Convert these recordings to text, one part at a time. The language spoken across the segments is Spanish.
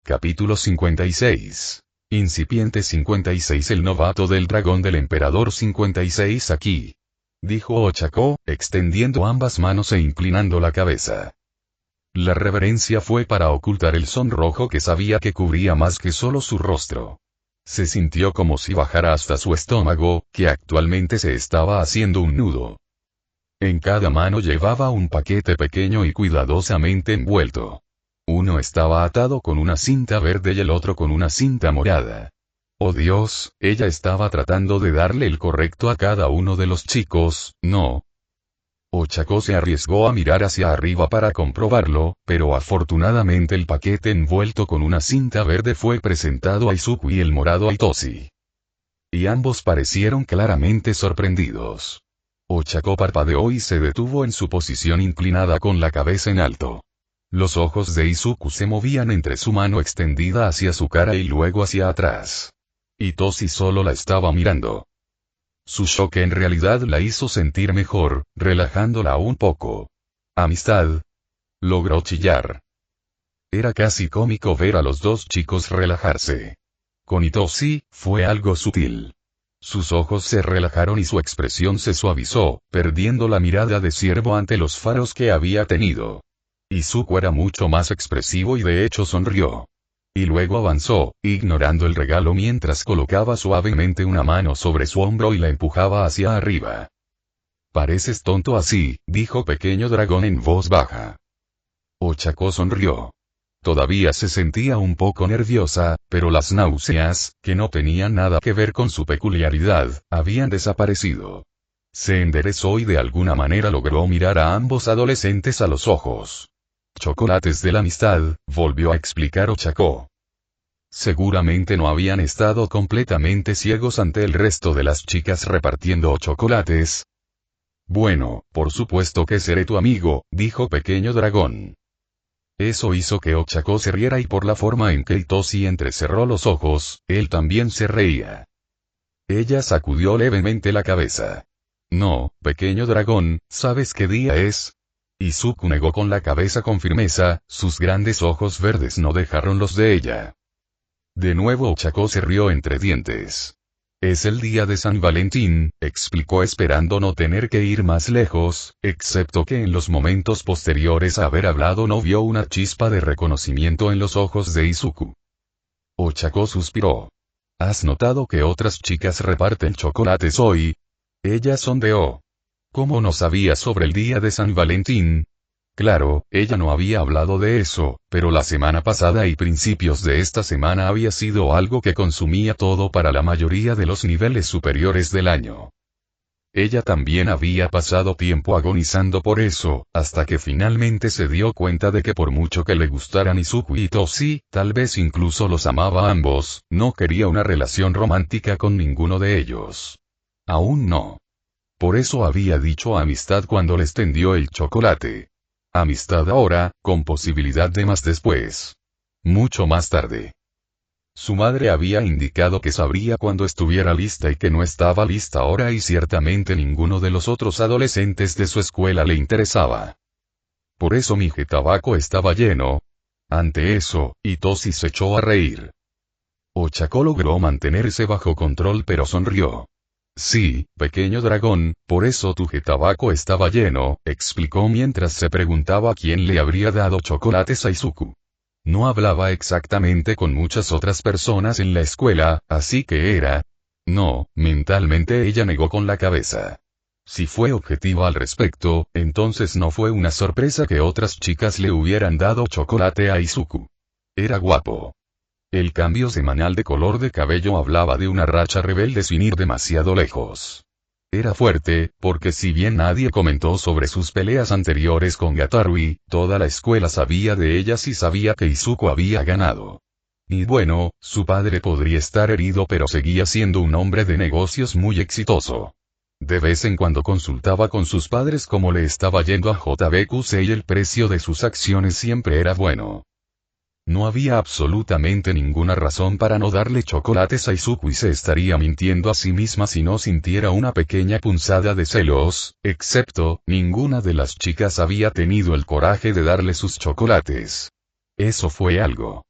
Capítulo 56. Incipiente 56. El novato del dragón del emperador 56 aquí. Dijo Ochako, extendiendo ambas manos e inclinando la cabeza. La reverencia fue para ocultar el sonrojo que sabía que cubría más que solo su rostro. Se sintió como si bajara hasta su estómago, que actualmente se estaba haciendo un nudo. En cada mano llevaba un paquete pequeño y cuidadosamente envuelto. Uno estaba atado con una cinta verde y el otro con una cinta morada. Oh Dios, ella estaba tratando de darle el correcto a cada uno de los chicos, ¿no? Ochako se arriesgó a mirar hacia arriba para comprobarlo, pero afortunadamente el paquete envuelto con una cinta verde fue presentado a Izuku y el morado a Itoshi. Y ambos parecieron claramente sorprendidos. Ochako parpadeó y se detuvo en su posición inclinada con la cabeza en alto. Los ojos de Izuku se movían entre su mano extendida hacia su cara y luego hacia atrás. Itoshi solo la estaba mirando. Su shock en realidad la hizo sentir mejor, relajándola un poco. «Amistad», logró chillar. Era casi cómico ver a los dos chicos relajarse. Con Itoshi, fue algo sutil. Sus ojos se relajaron y su expresión se suavizó, perdiendo la mirada de ciervo ante los faros que había tenido. Izuku era mucho más expresivo y de hecho sonrió. Y luego avanzó, ignorando el regalo mientras colocaba suavemente una mano sobre su hombro y la empujaba hacia arriba. «Pareces tonto así», dijo Pequeño Dragón en voz baja. Ochako sonrió. Todavía se sentía un poco nerviosa, pero las náuseas, que no tenían nada que ver con su peculiaridad, habían desaparecido. Se enderezó y de alguna manera logró mirar a ambos adolescentes a los ojos. «Chocolates de la amistad», volvió a explicar Ochako. Seguramente no habían estado completamente ciegos ante el resto de las chicas repartiendo chocolates. «Bueno, por supuesto que seré tu amigo», dijo Pequeño Dragón. Eso hizo que Ochako se riera y por la forma en que Itoshi entrecerró los ojos, él también se reía. Ella sacudió levemente la cabeza. «No, Pequeño Dragón, ¿sabes qué día es?» Izuku negó con la cabeza con firmeza, sus grandes ojos verdes no dejaron los de ella. De nuevo Ochako se rió entre dientes. «Es el día de San Valentín», explicó esperando no tener que ir más lejos, excepto que en los momentos posteriores a haber hablado no vio una chispa de reconocimiento en los ojos de Izuku. Ochako suspiró. «¿Has notado que otras chicas reparten chocolates hoy? Ellas son de O. ¿Cómo no sabía sobre el día de San Valentín?» Claro, ella no había hablado de eso, pero la semana pasada y principios de esta semana había sido algo que consumía todo para la mayoría de los niveles superiores del año. Ella también había pasado tiempo agonizando por eso, hasta que finalmente se dio cuenta de que por mucho que le gustaran Izuku y Itoshi, tal vez incluso los amaba a ambos, no quería una relación romántica con ninguno de ellos. Aún no. Por eso había dicho amistad cuando les tendió el chocolate. Amistad ahora, con posibilidad de más después. Mucho más tarde. Su madre había indicado que sabría cuando estuviera lista y que no estaba lista ahora y ciertamente ninguno de los otros adolescentes de su escuela le interesaba. Por eso mi tabaco estaba lleno. Ante eso, Itoshi se echó a reír. Ochako logró mantenerse bajo control pero sonrió. «Sí, Pequeño Dragón, por eso tu tabaco estaba lleno», explicó mientras se preguntaba quién le habría dado chocolates a Izuku. No hablaba exactamente con muchas otras personas en la escuela, así que era... No, mentalmente ella negó con la cabeza. Si fue objetiva al respecto, entonces no fue una sorpresa que otras chicas le hubieran dado chocolate a Izuku. Era guapo. El cambio semanal de color de cabello hablaba de una racha rebelde sin ir demasiado lejos. Era fuerte, porque si bien nadie comentó sobre sus peleas anteriores con Gatarui, toda la escuela sabía de ellas y sabía que Izuku había ganado. Y bueno, su padre podría estar herido pero seguía siendo un hombre de negocios muy exitoso. De vez en cuando consultaba con sus padres cómo le estaba yendo a JBQC y el precio de sus acciones siempre era bueno. No había absolutamente ninguna razón para no darle chocolates a Izuku y se estaría mintiendo a sí misma si no sintiera una pequeña punzada de celos, excepto, ninguna de las chicas había tenido el coraje de darle sus chocolates. Eso fue algo.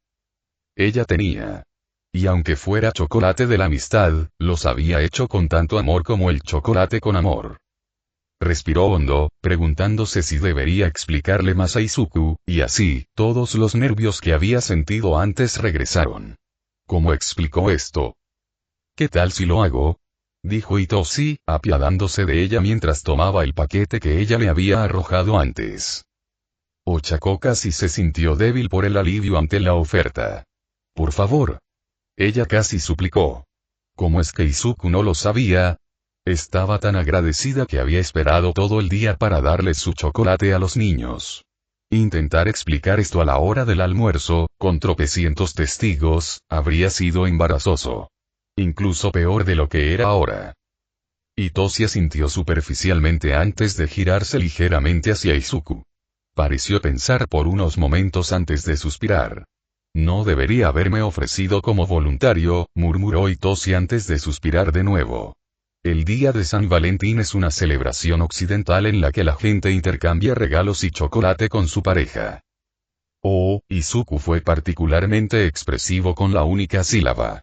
ella tenía. Y aunque fuera chocolate de la amistad, los había hecho con tanto amor como el chocolate con amor. Respiró hondo, preguntándose si debería explicarle más a Izuku, y así, todos los nervios que había sentido antes regresaron. ¿Cómo explicó esto? ¿Qué tal si lo hago? Dijo Hitoshi, apiadándose de ella mientras tomaba el paquete que ella le había arrojado antes. Ochako casi se sintió débil por el alivio ante la oferta. Por favor. Ella casi suplicó. ¿Cómo es que Izuku no lo sabía? Estaba tan agradecida que había esperado todo el día para darle su chocolate a los niños. Intentar explicar esto a la hora del almuerzo, con tropecientos testigos, habría sido embarazoso. Incluso peor de lo que era ahora. Hitoshi asintió superficialmente antes de girarse ligeramente hacia Izuku. Pareció pensar por unos momentos antes de suspirar. No debería haberme ofrecido como voluntario, murmuró Hitoshi antes de suspirar de nuevo. El día de San Valentín es una celebración occidental en la que la gente intercambia regalos y chocolate con su pareja. Oh, Izuku fue particularmente expresivo con la única sílaba.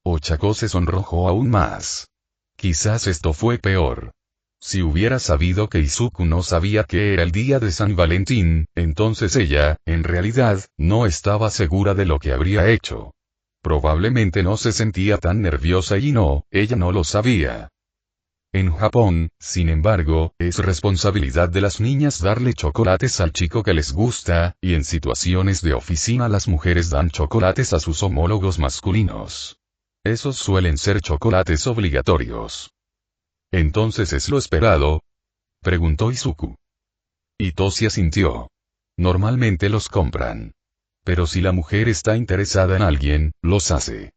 Ochako se sonrojó aún más. Quizás esto fue peor. Si hubiera sabido que Izuku no sabía que era el día de San Valentín, entonces ella, en realidad, no estaba segura de lo que habría hecho. Probablemente no se sentía tan nerviosa y ella no lo sabía. En Japón, sin embargo, es responsabilidad de las niñas darle chocolates al chico que les gusta, y en situaciones de oficina las mujeres dan chocolates a sus homólogos masculinos. Esos suelen ser chocolates obligatorios. ¿Entonces es lo esperado? Preguntó Izuku. Hitoshi asintió. Normalmente los compran. Pero si la mujer está interesada en alguien, los hace.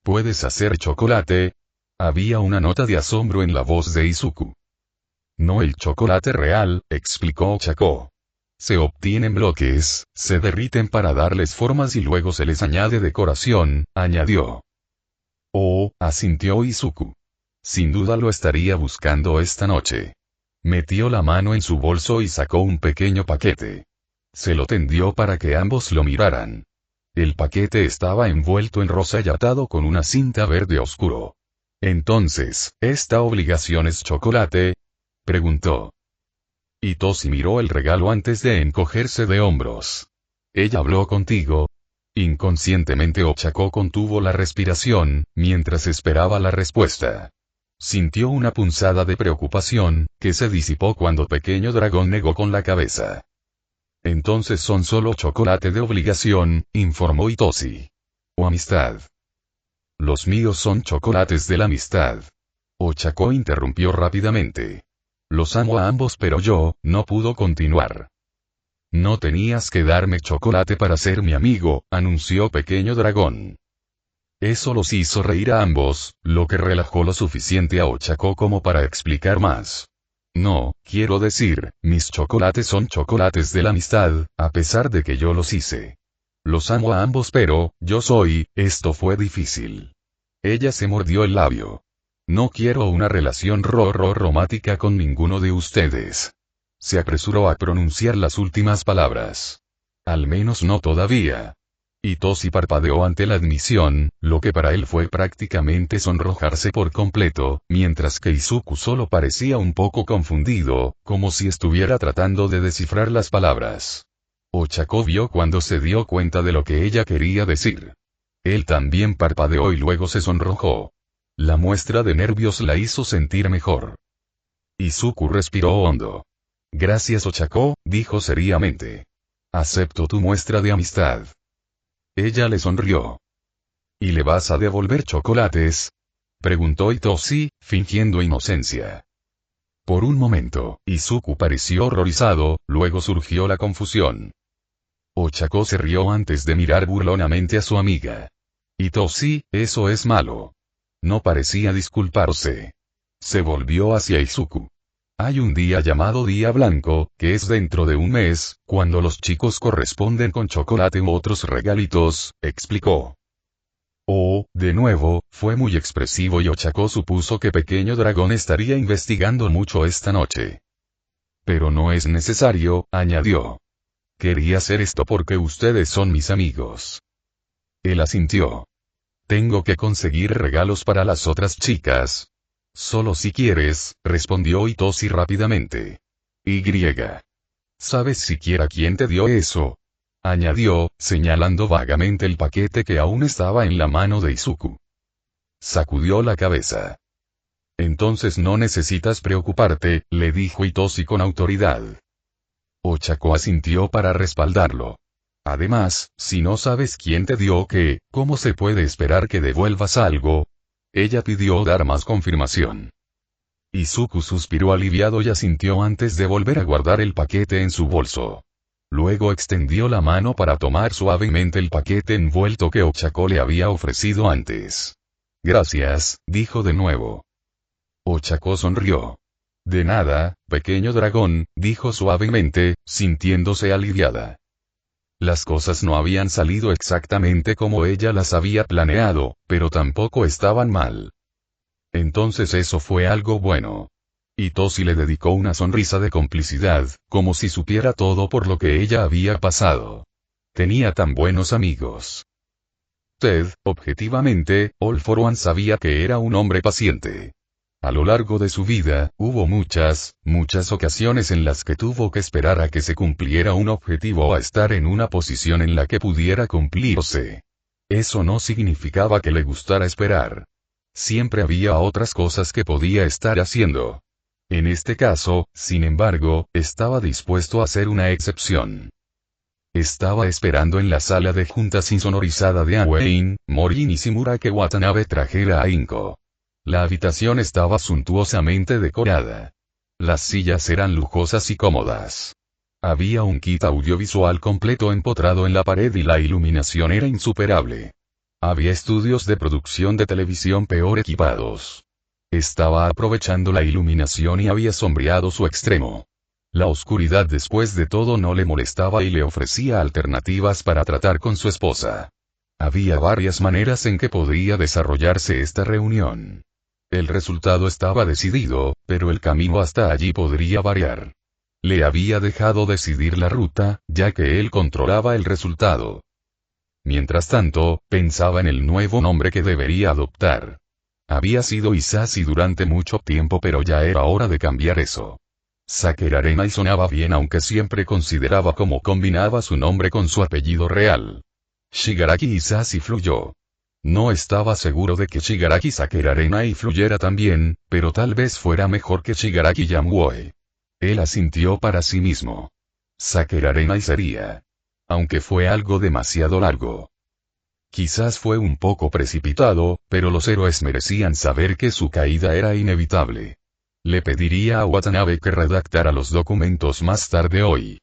¿Puedes hacer chocolate? Había una nota de asombro en la voz de Izuku. No el chocolate real, explicó Ochako. Se obtienen bloques, se derriten para darles formas y luego se les añade decoración, añadió. Oh, asintió Izuku. Sin duda lo estaría buscando esta noche. Metió la mano en su bolso y sacó un pequeño paquete. Se lo tendió para que ambos lo miraran. El paquete estaba envuelto en rosa y atado con una cinta verde oscuro. Entonces, ¿esta obligación es chocolate? Preguntó. Hitoshi miró el regalo antes de encogerse de hombros. ¿Ella habló contigo? Inconscientemente Ochako contuvo la respiración, mientras esperaba la respuesta. Sintió una punzada de preocupación, que se disipó cuando Pequeño Dragón negó con la cabeza. Entonces son solo chocolate de obligación, informó Hitoshi. O amistad. Los míos son chocolates de la amistad. Ochako interrumpió rápidamente. Los amo a ambos pero no pudo continuar. No tenías que darme chocolate para ser mi amigo, anunció Pequeño Dragón. Eso los hizo reír a ambos, lo que relajó lo suficiente a Ochako como para explicar más. No, quiero decir, mis chocolates son chocolates de la amistad, a pesar de que yo los hice. Los amo a ambos pero, esto fue difícil. Ella se mordió el labio. No quiero una relación romántica con ninguno de ustedes. Se apresuró a pronunciar las últimas palabras. Al menos no todavía. Hitoshi parpadeó ante la admisión, lo que para él fue prácticamente sonrojarse por completo, mientras que Izuku solo parecía un poco confundido, como si estuviera tratando de descifrar las palabras. Ochako vio cuando se dio cuenta de lo que ella quería decir. Él también parpadeó y luego se sonrojó. La muestra de nervios la hizo sentir mejor. Izuku respiró hondo. Gracias Ochako, dijo seriamente. Acepto tu muestra de amistad. Ella le sonrió. ¿Y le vas a devolver chocolates? Preguntó Hitoshi, fingiendo inocencia. Por un momento, Izuku pareció horrorizado, luego surgió la confusión. Ochako se rió antes de mirar burlonamente a su amiga. Hitoshi, eso es malo. No parecía disculparse. Se volvió hacia Izuku. Hay un día llamado Día Blanco, que es dentro de un mes, cuando los chicos corresponden con chocolate u otros regalitos, explicó. Oh, de nuevo, fue muy expresivo y Ochako supuso que Pequeño Dragón estaría investigando mucho esta noche. Pero no es necesario, añadió. Quería hacer esto porque ustedes son mis amigos. Él asintió. Tengo que conseguir regalos para las otras chicas. Solo si quieres, respondió Hitoshi rápidamente. Y. ¿Sabes siquiera quién te dio eso? Añadió, señalando vagamente el paquete que aún estaba en la mano de Izuku. Sacudió la cabeza. Entonces no necesitas preocuparte, le dijo Hitoshi con autoridad. Ochako asintió para respaldarlo. Además, si no sabes quién te dio qué, ¿cómo se puede esperar que devuelvas algo? Ella pidió dar más confirmación. Izuku suspiró aliviado y asintió antes de volver a guardar el paquete en su bolso. Luego extendió la mano para tomar suavemente el paquete envuelto que Ochako le había ofrecido antes. Gracias, dijo de nuevo. Ochako sonrió. De nada, pequeño dragón, dijo suavemente, sintiéndose aliviada. Las cosas no habían salido exactamente como ella las había planeado, pero tampoco estaban mal. Entonces eso fue algo bueno. Hitoshi le dedicó una sonrisa de complicidad, como si supiera todo por lo que ella había pasado. Tenía tan buenos amigos. Ted, objetivamente, All for One sabía que era un hombre paciente. A lo largo de su vida, hubo muchas ocasiones en las que tuvo que esperar a que se cumpliera un objetivo o a estar en una posición en la que pudiera cumplirse. Eso no significaba que le gustara esperar. Siempre había otras cosas que podía estar haciendo. En este caso, sin embargo, estaba dispuesto a hacer una excepción. Estaba esperando en la sala de juntas insonorizada de Awain, Mori y Nishimura que Watanabe trajera a Inko. La habitación estaba suntuosamente decorada. Las sillas eran lujosas y cómodas. Había un kit audiovisual completo empotrado en la pared y la iluminación era insuperable. Había estudios de producción de televisión peor equipados. Estaba aprovechando la iluminación y había sombreado su extremo. La oscuridad después de todo no le molestaba y le ofrecía alternativas para tratar con su esposa. Había varias maneras en que podría desarrollarse esta reunión. El resultado estaba decidido, pero el camino hasta allí podría variar. Le había dejado decidir la ruta, ya que él controlaba el resultado. Mientras tanto, pensaba en el nuevo nombre que debería adoptar. Había sido Hisashi durante mucho tiempo pero ya era hora de cambiar eso. Sakura Arenai sonaba bien aunque siempre consideraba cómo combinaba su nombre con su apellido real. Shigaraki Hisashi fluyó. No estaba seguro de que Shigaraki Sakura Arenai fluyera también, pero tal vez fuera mejor que Shigaraki Yamwoe. Él asintió para sí mismo. Sakura Arenai sería. Aunque fue algo demasiado largo. Quizás fue un poco precipitado, pero los héroes merecían saber que su caída era inevitable. Le pediría a Watanabe que redactara los documentos más tarde hoy.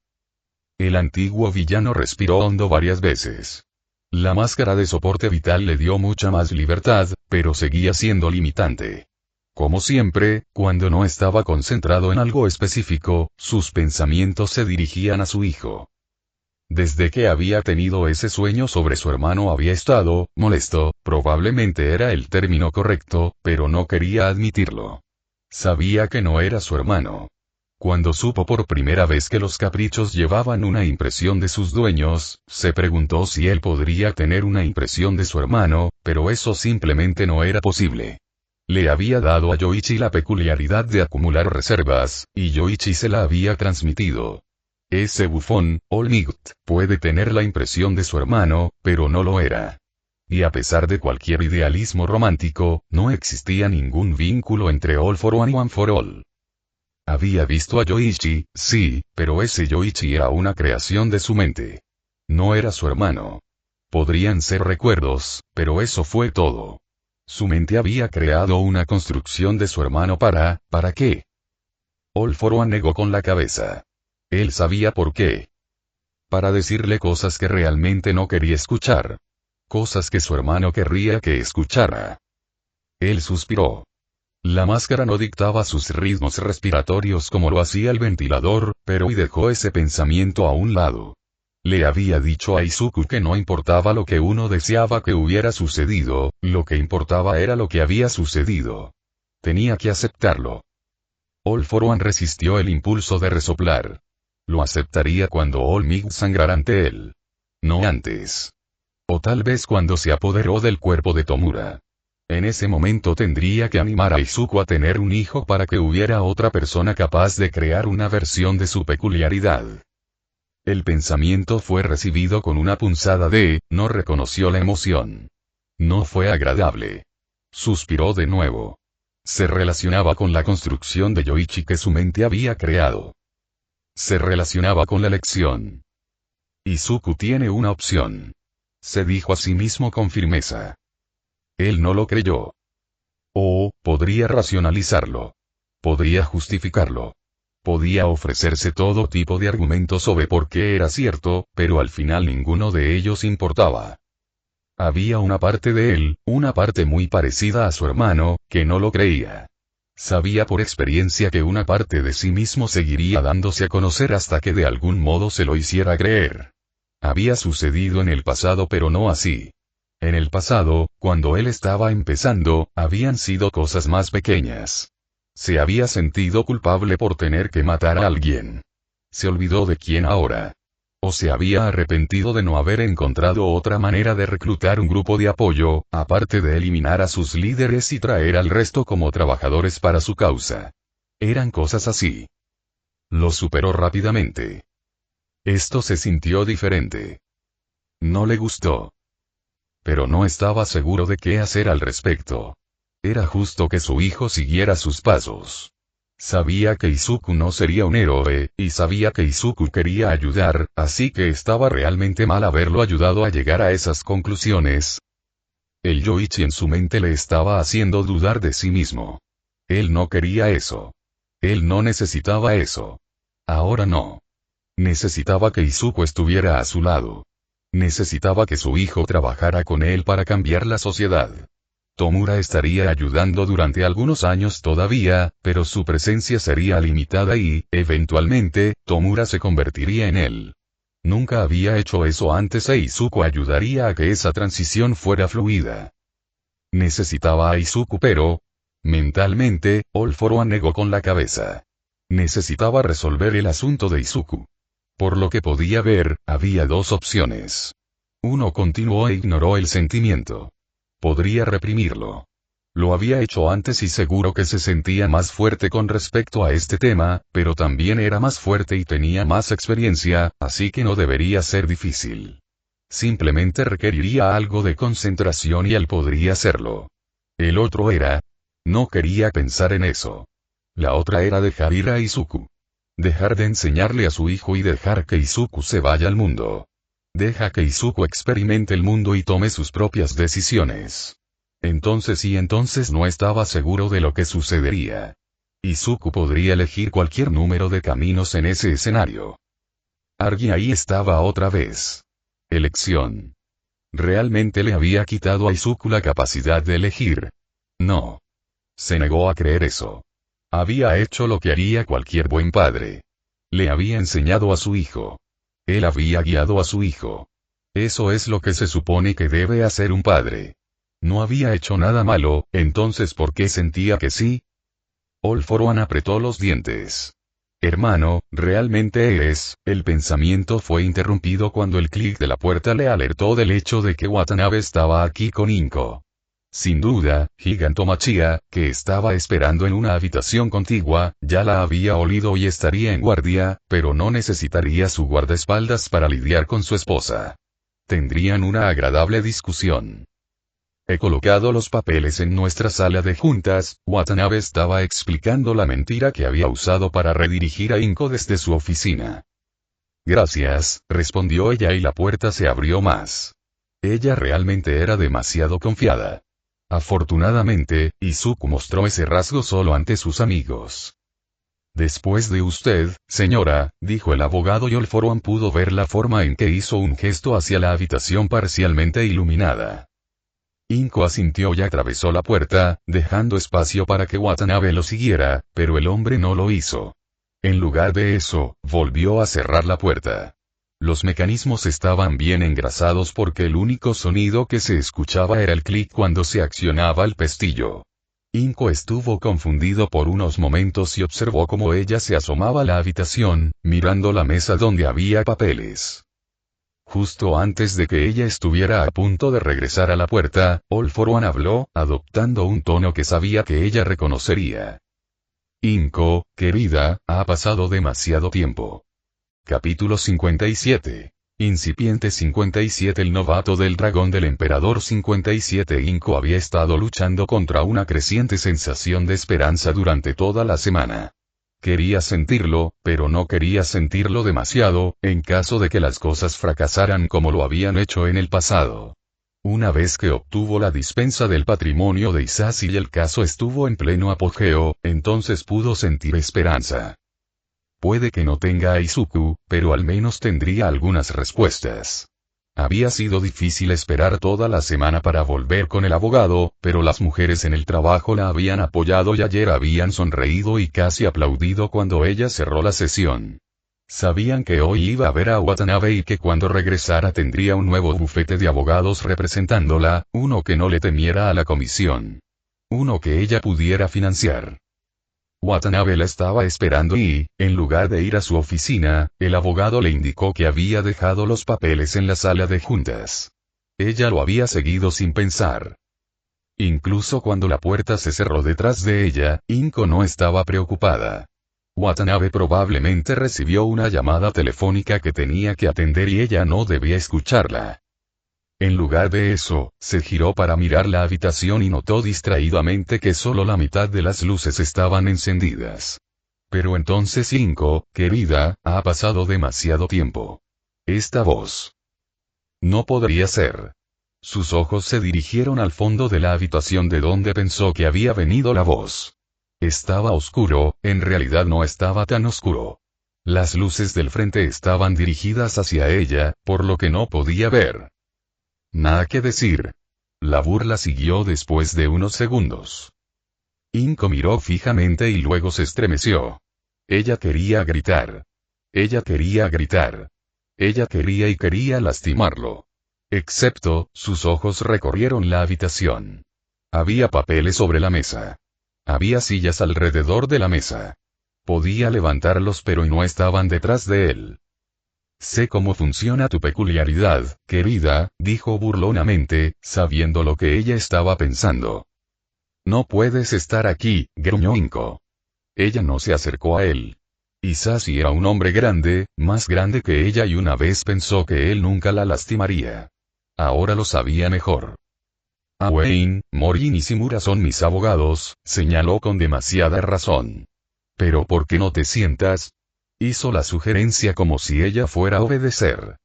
El antiguo villano respiró hondo varias veces. La máscara de soporte vital le dio mucha más libertad, pero seguía siendo limitante. Como siempre, cuando no estaba concentrado en algo específico, sus pensamientos se dirigían a su hijo. Desde que había tenido ese sueño sobre su hermano había estado, molesto, probablemente era el término correcto, pero no quería admitirlo. Sabía que no era su hermano. Cuando supo por primera vez que los caprichos llevaban una impresión de sus dueños, se preguntó si él podría tener una impresión de su hermano, pero eso simplemente no era posible. Le había dado a Yoichi la peculiaridad de acumular reservas, y Yoichi se la había transmitido. Ese bufón, All Might, puede tener la impresión de su hermano, pero no lo era. Y a pesar de cualquier idealismo romántico, no existía ningún vínculo entre All for One y One for All. Había visto a Yoichi, sí, pero ese Yoichi era una creación de su mente. No era su hermano. Podrían ser recuerdos, pero eso fue todo. Su mente había creado una construcción de su hermano ¿para qué? All for One negó con la cabeza. Él sabía por qué. Para decirle cosas que realmente no quería escuchar. Cosas que su hermano querría que escuchara. Él suspiró. La máscara no dictaba sus ritmos respiratorios como lo hacía el ventilador, pero y dejó ese pensamiento a un lado. Le había dicho a Izuku que no importaba lo que uno deseaba que hubiera sucedido, lo que importaba era lo que había sucedido. Tenía que aceptarlo. All for One resistió el impulso de resoplar. Lo aceptaría cuando All Might sangrara ante él. No antes. O tal vez cuando se apoderó del cuerpo de Tomura. En ese momento tendría que animar a Izuku a tener un hijo para que hubiera otra persona capaz de crear una versión de su peculiaridad. El pensamiento fue recibido con una punzada no reconoció la emoción. No fue agradable. Suspiró de nuevo. Se relacionaba con la construcción de Yoichi que su mente había creado. Se relacionaba con la elección. Izuku tiene una opción. Se dijo a sí mismo con firmeza. Él no lo creyó. Podría racionalizarlo. Podría justificarlo. Podía ofrecerse todo tipo de argumentos sobre por qué era cierto, pero al final ninguno de ellos importaba. Había una parte de él, una parte muy parecida a su hermano, que no lo creía. Sabía por experiencia que una parte de sí mismo seguiría dándose a conocer hasta que de algún modo se lo hiciera creer. Había sucedido en el pasado pero no así. En el pasado, cuando él estaba empezando, habían sido cosas más pequeñas. Se había sentido culpable por tener que matar a alguien. Se olvidó de quién ahora. O se había arrepentido de no haber encontrado otra manera de reclutar un grupo de apoyo, aparte de eliminar a sus líderes y traer al resto como trabajadores para su causa. Eran cosas así. Lo superó rápidamente. Esto se sintió diferente. No le gustó. Pero no estaba seguro de qué hacer al respecto. Era justo que su hijo siguiera sus pasos. Sabía que Izuku no sería un héroe, y sabía que Izuku quería ayudar, así que estaba realmente mal haberlo ayudado a llegar a esas conclusiones. El Yoichi en su mente le estaba haciendo dudar de sí mismo. Él no quería eso. Él no necesitaba eso. Ahora no. Necesitaba que Izuku estuviera a su lado. Necesitaba que su hijo trabajara con él para cambiar la sociedad. Tomura estaría ayudando durante algunos años todavía, pero su presencia sería limitada y, eventualmente, Tomura se convertiría en él. Nunca había hecho eso antes e Izuku ayudaría a que esa transición fuera fluida. Necesitaba a Izuku pero... Mentalmente, All For One negó con la cabeza. Necesitaba resolver el asunto de Izuku. Por lo que podía ver, había dos opciones. Uno continuó e ignoró el sentimiento. Podría reprimirlo. Lo había hecho antes y seguro que se sentía más fuerte con respecto a este tema, pero también era más fuerte y tenía más experiencia, así que no debería ser difícil. Simplemente requeriría algo de concentración y él podría hacerlo. El otro era... No quería pensar en eso. La otra era dejar ir a Izuku. Dejar de enseñarle a su hijo y dejar que Izuku se vaya al mundo. Deja que Izuku experimente el mundo y tome sus propias decisiones. Entonces no estaba seguro de lo que sucedería. Izuku podría elegir cualquier número de caminos en ese escenario. Argi ahí estaba otra vez. Elección. ¿Realmente le había quitado a Izuku la capacidad de elegir? No. Se negó a creer eso. Había hecho lo que haría cualquier buen padre. Le había enseñado a su hijo. Él había guiado a su hijo. Eso es lo que se supone que debe hacer un padre. No había hecho nada malo, entonces ¿por qué sentía que sí? All For One apretó los dientes. Hermano, ¿realmente eres? El pensamiento fue interrumpido cuando el clic de la puerta le alertó del hecho de que Watanabe estaba aquí con Inko. Sin duda, Gigantomachia, que estaba esperando en una habitación contigua, ya la había olido y estaría en guardia, pero no necesitaría su guardaespaldas para lidiar con su esposa. Tendrían una agradable discusión. He colocado los papeles en nuestra sala de juntas. Watanabe estaba explicando la mentira que había usado para redirigir a Inko desde su oficina. Gracias, respondió ella y la puerta se abrió más. Ella realmente era demasiado confiada. Afortunadamente, Izuku mostró ese rasgo solo ante sus amigos. Después de usted, señora, dijo el abogado y All For One pudo ver la forma en que hizo un gesto hacia la habitación parcialmente iluminada. Inko asintió y atravesó la puerta, dejando espacio para que Watanabe lo siguiera, pero el hombre no lo hizo. En lugar de eso, volvió a cerrar la puerta. Los mecanismos estaban bien engrasados porque el único sonido que se escuchaba era el clic cuando se accionaba el pestillo. Inko estuvo confundido por unos momentos y observó cómo ella se asomaba a la habitación, mirando la mesa donde había papeles. Justo antes de que ella estuviera a punto de regresar a la puerta, All for One habló, adoptando un tono que sabía que ella reconocería. Inko, querida, ha pasado demasiado tiempo. Capítulo 57. Incipiente 57. El novato del dragón del emperador 57. Inko había estado luchando contra una creciente sensación de esperanza durante toda la semana. Quería sentirlo, pero no quería sentirlo demasiado, en caso de que las cosas fracasaran como lo habían hecho en el pasado. Una vez que obtuvo la dispensa del patrimonio de Isashi y el caso estuvo en pleno apogeo, entonces pudo sentir esperanza. Puede que no tenga a Izuku, pero al menos tendría algunas respuestas. Había sido difícil esperar toda la semana para volver con el abogado, pero las mujeres en el trabajo la habían apoyado y ayer habían sonreído y casi aplaudido cuando ella cerró la sesión. Sabían que hoy iba a ver a Watanabe y que cuando regresara tendría un nuevo bufete de abogados representándola, uno que no le temiera a la comisión. Uno que ella pudiera financiar. Watanabe la estaba esperando y, en lugar de ir a su oficina, el abogado le indicó que había dejado los papeles en la sala de juntas. Ella lo había seguido sin pensar. Incluso cuando la puerta se cerró detrás de ella, Inko no estaba preocupada. Watanabe probablemente recibió una llamada telefónica que tenía que atender y ella no debía escucharla. En lugar de eso, se giró para mirar la habitación y notó distraídamente que solo la mitad de las luces estaban encendidas. Pero entonces Inko, querida, ha pasado demasiado tiempo. Esta voz. No podría ser. Sus ojos se dirigieron al fondo de la habitación de donde pensó que había venido la voz. Estaba oscuro, en realidad no estaba tan oscuro. Las luces del frente estaban dirigidas hacia ella, por lo que no podía ver. Nada que decir. La burla siguió después de unos segundos. Inko miró fijamente y luego se estremeció. Ella quería gritar. Ella quería gritar. Ella quería y quería lastimarlo. Excepto, sus ojos recorrieron la habitación. Había papeles sobre la mesa. Había sillas alrededor de la mesa. Podía levantarlos pero no estaban detrás de él. Sé cómo funciona tu peculiaridad, querida, dijo burlonamente, sabiendo lo que ella estaba pensando. No puedes estar aquí, gruñó Inko. Ella no se acercó a él. Isashi era un hombre grande, más grande que ella y una vez pensó que él nunca la lastimaría. Ahora lo sabía mejor. Awain, Mori y Nishimura son mis abogados, señaló con demasiada razón. Pero ¿por qué no te sientas? Hizo la sugerencia como si ella fuera a obedecer.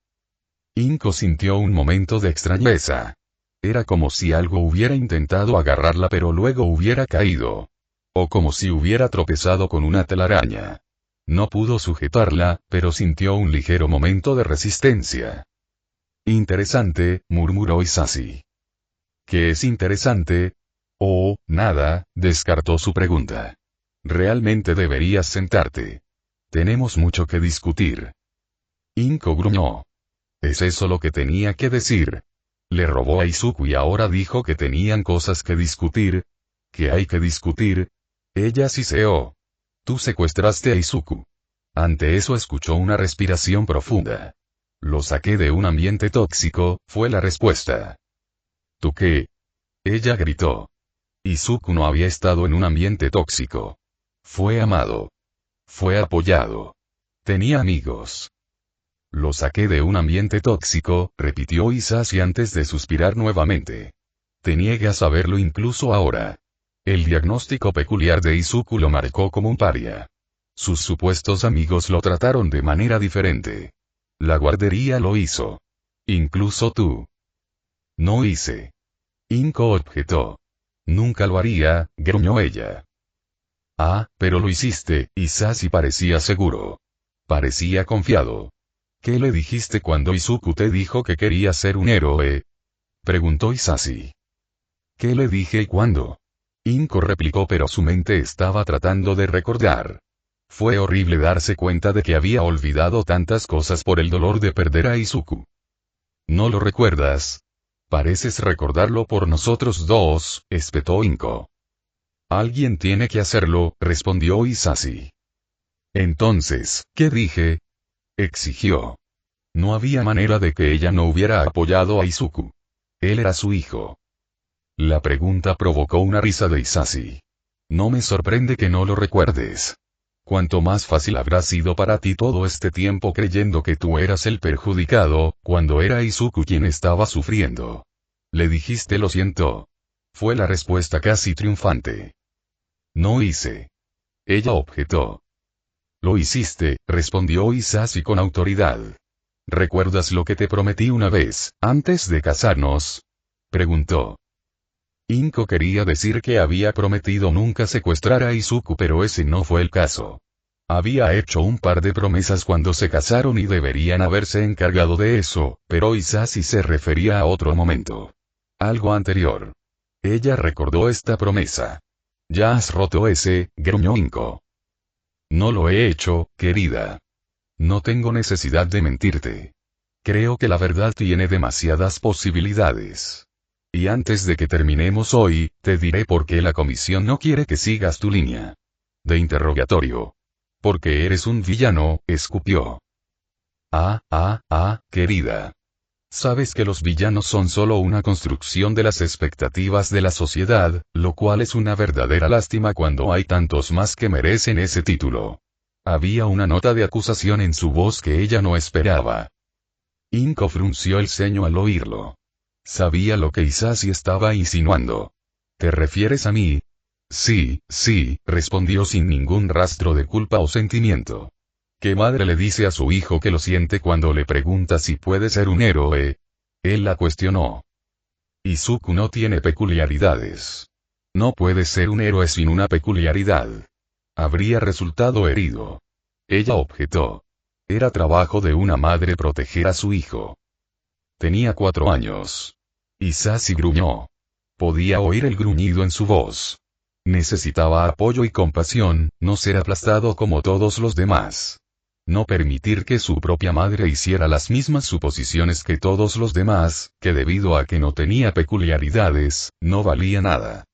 Inko sintió un momento de extrañeza. Era como si algo hubiera intentado agarrarla pero luego hubiera caído. O como si hubiera tropezado con una telaraña. No pudo sujetarla, pero sintió un ligero momento de resistencia. Interesante, murmuró Isashi. ¿Qué es interesante? Oh, nada, descartó su pregunta. Realmente deberías sentarte. Tenemos mucho que discutir. Inko gruñó. ¿Es eso lo que tenía que decir? Le robó a Izuku y ahora dijo que tenían cosas que discutir. ¿Qué hay que discutir? Ella siseó. Tú secuestraste a Izuku. Ante eso escuchó una respiración profunda. Lo saqué de un ambiente tóxico, fue la respuesta. ¿Tú qué? Ella gritó. Izuku no había estado en un ambiente tóxico. Fue amado. Fue apoyado. Tenía amigos. Lo saqué de un ambiente tóxico, repitió Isashi antes de suspirar nuevamente. Te niegas a verlo incluso ahora. El diagnóstico peculiar de Izuku lo marcó como un paria. Sus supuestos amigos lo trataron de manera diferente. La guardería lo hizo. Incluso tú. No hice. Inko objetó. Nunca lo haría, gruñó ella. Ah, pero lo hiciste, Isashi parecía seguro. Parecía confiado. ¿Qué le dijiste cuando Izuku te dijo que quería ser un héroe? Preguntó Isashi. ¿Qué le dije y cuándo? Inko replicó pero su mente estaba tratando de recordar. Fue horrible darse cuenta de que había olvidado tantas cosas por el dolor de perder a Izuku. ¿No lo recuerdas? Pareces recordarlo por nosotros dos, espetó Inko. Alguien tiene que hacerlo, respondió Isashi. Entonces, ¿qué dije? Exigió. No había manera de que ella no hubiera apoyado a Izuku. Él era su hijo. La pregunta provocó una risa de Hisashi. No me sorprende que no lo recuerdes. Cuanto más fácil habrá sido para ti todo este tiempo creyendo que tú eras el perjudicado, cuando era Izuku quien estaba sufriendo. Le dijiste lo siento. Fue la respuesta casi triunfante. No hice. Ella objetó. Lo hiciste, respondió Hisashi con autoridad. ¿Recuerdas lo que te prometí una vez, antes de casarnos? Preguntó. Inko quería decir que había prometido nunca secuestrar a Izuku, pero ese no fue el caso. Había hecho un par de promesas cuando se casaron y deberían haberse encargado de eso, pero Hisashi se refería a otro momento. Algo anterior. Ella recordó esta promesa. Ya has roto ese, gruñó Inko. No lo he hecho, querida. No tengo necesidad de mentirte. Creo que la verdad tiene demasiadas posibilidades. Y antes de que terminemos hoy, te diré por qué la comisión no quiere que sigas tu línea de interrogatorio. Porque eres un villano, escupió. Querida. Sabes que los villanos son solo una construcción de las expectativas de la sociedad, lo cual es una verdadera lástima cuando hay tantos más que merecen ese título. Había una nota de acusación en su voz que ella no esperaba. Inko frunció el ceño al oírlo. Sabía lo que Hisashi estaba insinuando. ¿Te refieres a mí? Sí, respondió sin ningún rastro de culpa o sentimiento. ¿Qué madre le dice a su hijo que lo siente cuando le pregunta si puede ser un héroe? Él la cuestionó. Izuku no tiene peculiaridades. No puede ser un héroe sin una peculiaridad. Habría resultado herido. Ella objetó. Era trabajo de una madre proteger a su hijo. Tenía 4 años. Hisashi gruñó. Podía oír el gruñido en su voz. Necesitaba apoyo y compasión, no ser aplastado como todos los demás. No permitir que su propia madre hiciera las mismas suposiciones que todos los demás, que debido a que no tenía peculiaridades, no valía nada.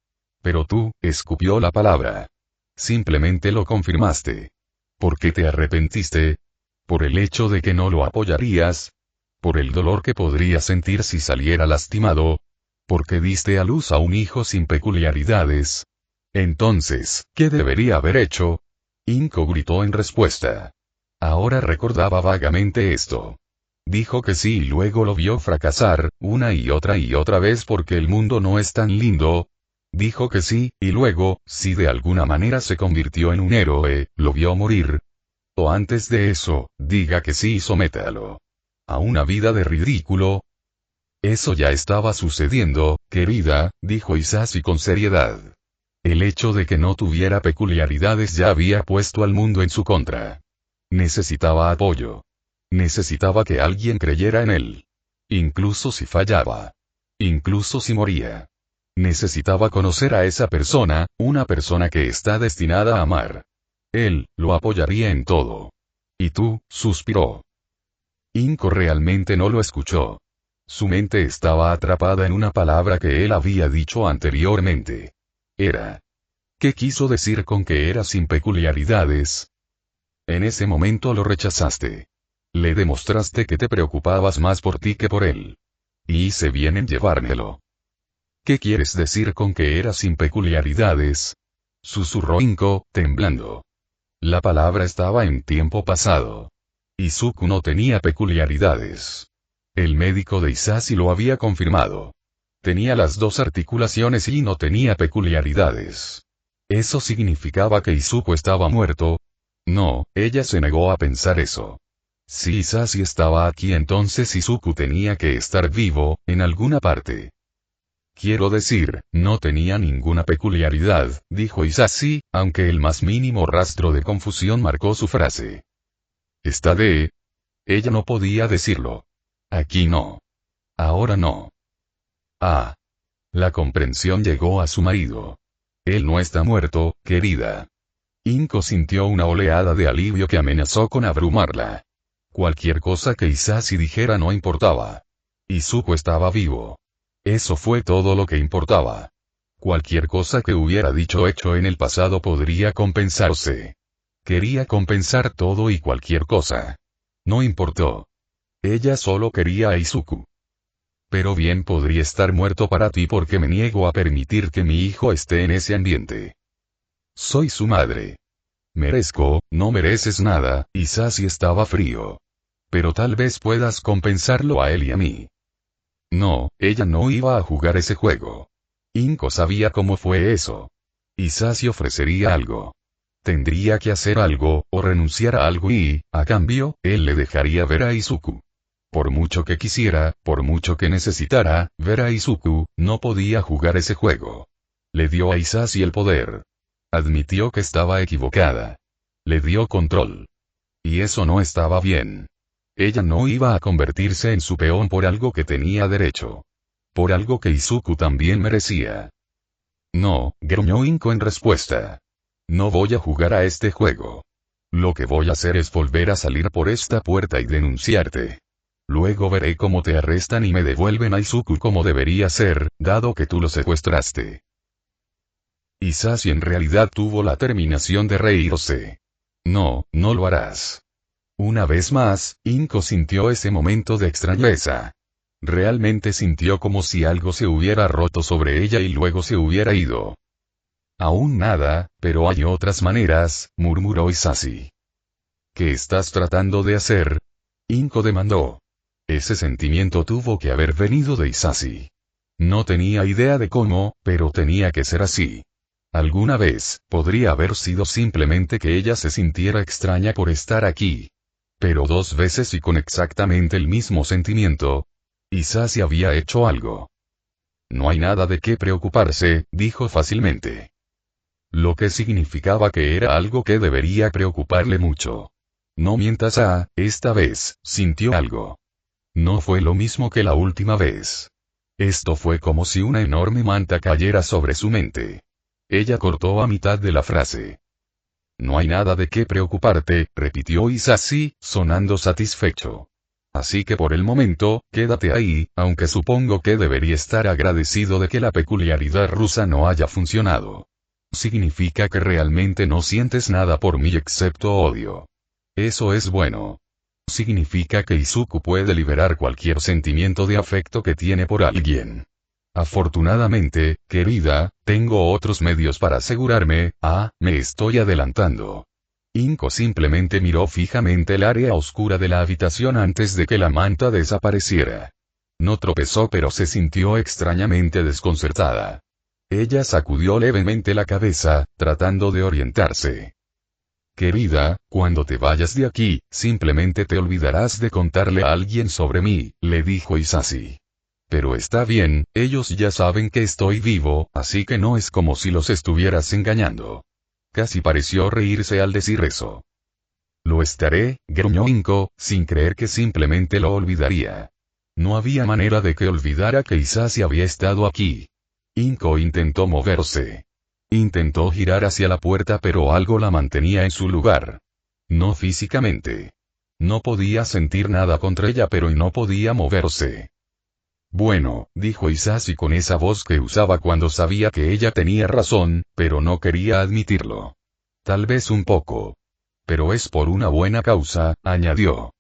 Pero tú, escupió la palabra. Simplemente lo confirmaste. ¿Por qué te arrepentiste? ¿Por el hecho de que no lo apoyarías? ¿Por el dolor que podría sentir si saliera lastimado? ¿Por qué diste a luz a un hijo sin peculiaridades? Entonces, ¿qué debería haber hecho? Inko gritó en respuesta. Ahora recordaba vagamente esto. Dijo que sí y luego lo vio fracasar, una y otra vez porque el mundo no es tan lindo. Dijo que sí, y luego, si de alguna manera se convirtió en un héroe, lo vio morir. O antes de eso, diga que sí y sométalo a una vida de ridículo. Eso ya estaba sucediendo, querida, dijo Hisashi con seriedad. El hecho de que no tuviera peculiaridades ya había puesto al mundo en su contra. Necesitaba apoyo. Necesitaba que alguien creyera en él. Incluso si fallaba. Incluso si moría. Necesitaba conocer a esa persona, una persona que está destinada a amar. Él, lo apoyaría en todo. ¿Y tú? Suspiró. Inko realmente no lo escuchó. Su mente estaba atrapada en una palabra que él había dicho anteriormente. Era. ¿Qué quiso decir con que era sin peculiaridades? En ese momento lo rechazaste. Le demostraste que te preocupabas más por ti que por él. Y hice bien en llevármelo. ¿Qué quieres decir con que era sin peculiaridades? Susurró Inko, temblando. La palabra estaba en tiempo pasado. Izuku no tenía peculiaridades. El médico de Hisashi lo había confirmado. Tenía las 2 articulaciones y no tenía peculiaridades. ¿Eso significaba que Izuku estaba muerto? No, ella se negó a pensar eso. Si Hisashi estaba aquí entonces Izuku tenía que estar vivo, en alguna parte. Quiero decir, no tenía ninguna peculiaridad, dijo Hisashi, aunque el más mínimo rastro de confusión marcó su frase. ¿Está de? Ella no podía decirlo. Aquí no. Ahora no. Ah. La comprensión llegó a su marido. Él no está muerto, querida. Inko sintió una oleada de alivio que amenazó con abrumarla. Cualquier cosa que Hisashi dijera no importaba. Izuku estaba vivo. Eso fue todo lo que importaba. Cualquier cosa que hubiera dicho o hecho en el pasado podría compensarse. Quería compensar todo y cualquier cosa. No importó. Ella solo quería a Izuku. Pero bien podría estar muerto para ti porque me niego a permitir que mi hijo esté en ese ambiente. Soy su madre. Merezco, no mereces nada, Hisashi estaba frío. Pero tal vez puedas compensarlo a él y a mí. No, ella no iba a jugar ese juego. Inko sabía cómo fue eso. Hisashi ofrecería algo. Tendría que hacer algo, o renunciar a algo y, a cambio, él le dejaría ver a Izuku. Por mucho que quisiera, por mucho que necesitara, ver a Izuku, no podía jugar ese juego. Le dio a Hisashi el poder. Admitió que estaba equivocada. Le dio control. Y eso no estaba bien. Ella no iba a convertirse en su peón por algo que tenía derecho. Por algo que Izuku también merecía. No, gruñó Inko en respuesta. No voy a jugar a este juego. Lo que voy a hacer es volver a salir por esta puerta y denunciarte. Luego veré cómo te arrestan y me devuelven a Izuku como debería ser, dado que tú lo secuestraste. Hisashi en realidad tuvo la terminación de reírse. No, no lo harás. Una vez más, Inko sintió ese momento de extrañeza. Realmente sintió como si algo se hubiera roto sobre ella y luego se hubiera ido. Aún nada, pero hay otras maneras, murmuró Hisashi. ¿Qué estás tratando de hacer? Inko demandó. Ese sentimiento tuvo que haber venido de Hisashi. No tenía idea de cómo, pero tenía que ser así. Alguna vez, podría haber sido simplemente que ella se sintiera extraña por estar aquí. Pero 2 veces y con exactamente el mismo sentimiento. Hisashi había hecho algo. No hay nada de qué preocuparse, dijo fácilmente. Lo que significaba que era algo que debería preocuparle mucho. No mientas esta vez, sintió algo. No fue lo mismo que la última vez. Esto fue como si una enorme manta cayera sobre su mente. Ella cortó a mitad de la frase. No hay nada de qué preocuparte, repitió Hisashi, sonando satisfecho. Así que por el momento, quédate ahí, aunque supongo que debería estar agradecido de que la peculiaridad rusa no haya funcionado. Significa que realmente no sientes nada por mí excepto odio. Eso es bueno. Significa que Izuku puede liberar cualquier sentimiento de afecto que tiene por alguien. Afortunadamente, querida, tengo otros medios para asegurarme, me estoy adelantando. Inko simplemente miró fijamente el área oscura de la habitación antes de que la manta desapareciera. No tropezó pero se sintió extrañamente desconcertada. Ella sacudió levemente la cabeza, tratando de orientarse. Querida, cuando te vayas de aquí, simplemente te olvidarás de contarle a alguien sobre mí, le dijo Hisashi. Pero está bien, ellos ya saben que estoy vivo, así que no es como si los estuvieras engañando. Casi pareció reírse al decir eso. Lo estaré, gruñó Inko, sin creer que simplemente lo olvidaría. No había manera de que olvidara que Hisashi había estado aquí. Inko intentó moverse. Intentó girar hacia la puerta pero algo la mantenía en su lugar. No físicamente. No podía sentir nada contra ella pero no podía moverse. Bueno, dijo Hisashi con esa voz que usaba cuando sabía que ella tenía razón, pero no quería admitirlo. Tal vez un poco. Pero es por una buena causa, añadió.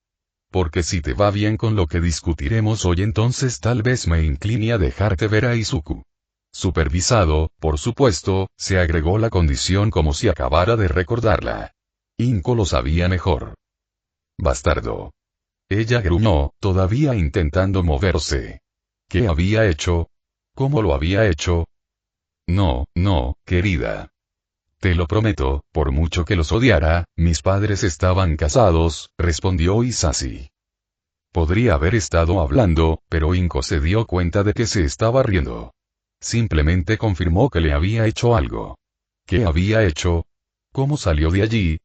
Porque si te va bien con lo que discutiremos hoy entonces tal vez me incline a dejarte ver a Izuku. Supervisado, por supuesto, se agregó la condición como si acabara de recordarla. Inko lo sabía mejor. Bastardo. Ella gruñó, todavía intentando moverse. ¿Qué había hecho? ¿Cómo lo había hecho? No, no, querida. Te lo prometo, por mucho que los odiara, mis padres estaban casados, respondió Hisashi. Podría haber estado hablando, pero Inko se dio cuenta de que se estaba riendo. Simplemente confirmó que le había hecho algo. ¿Qué había hecho? ¿Cómo salió de allí?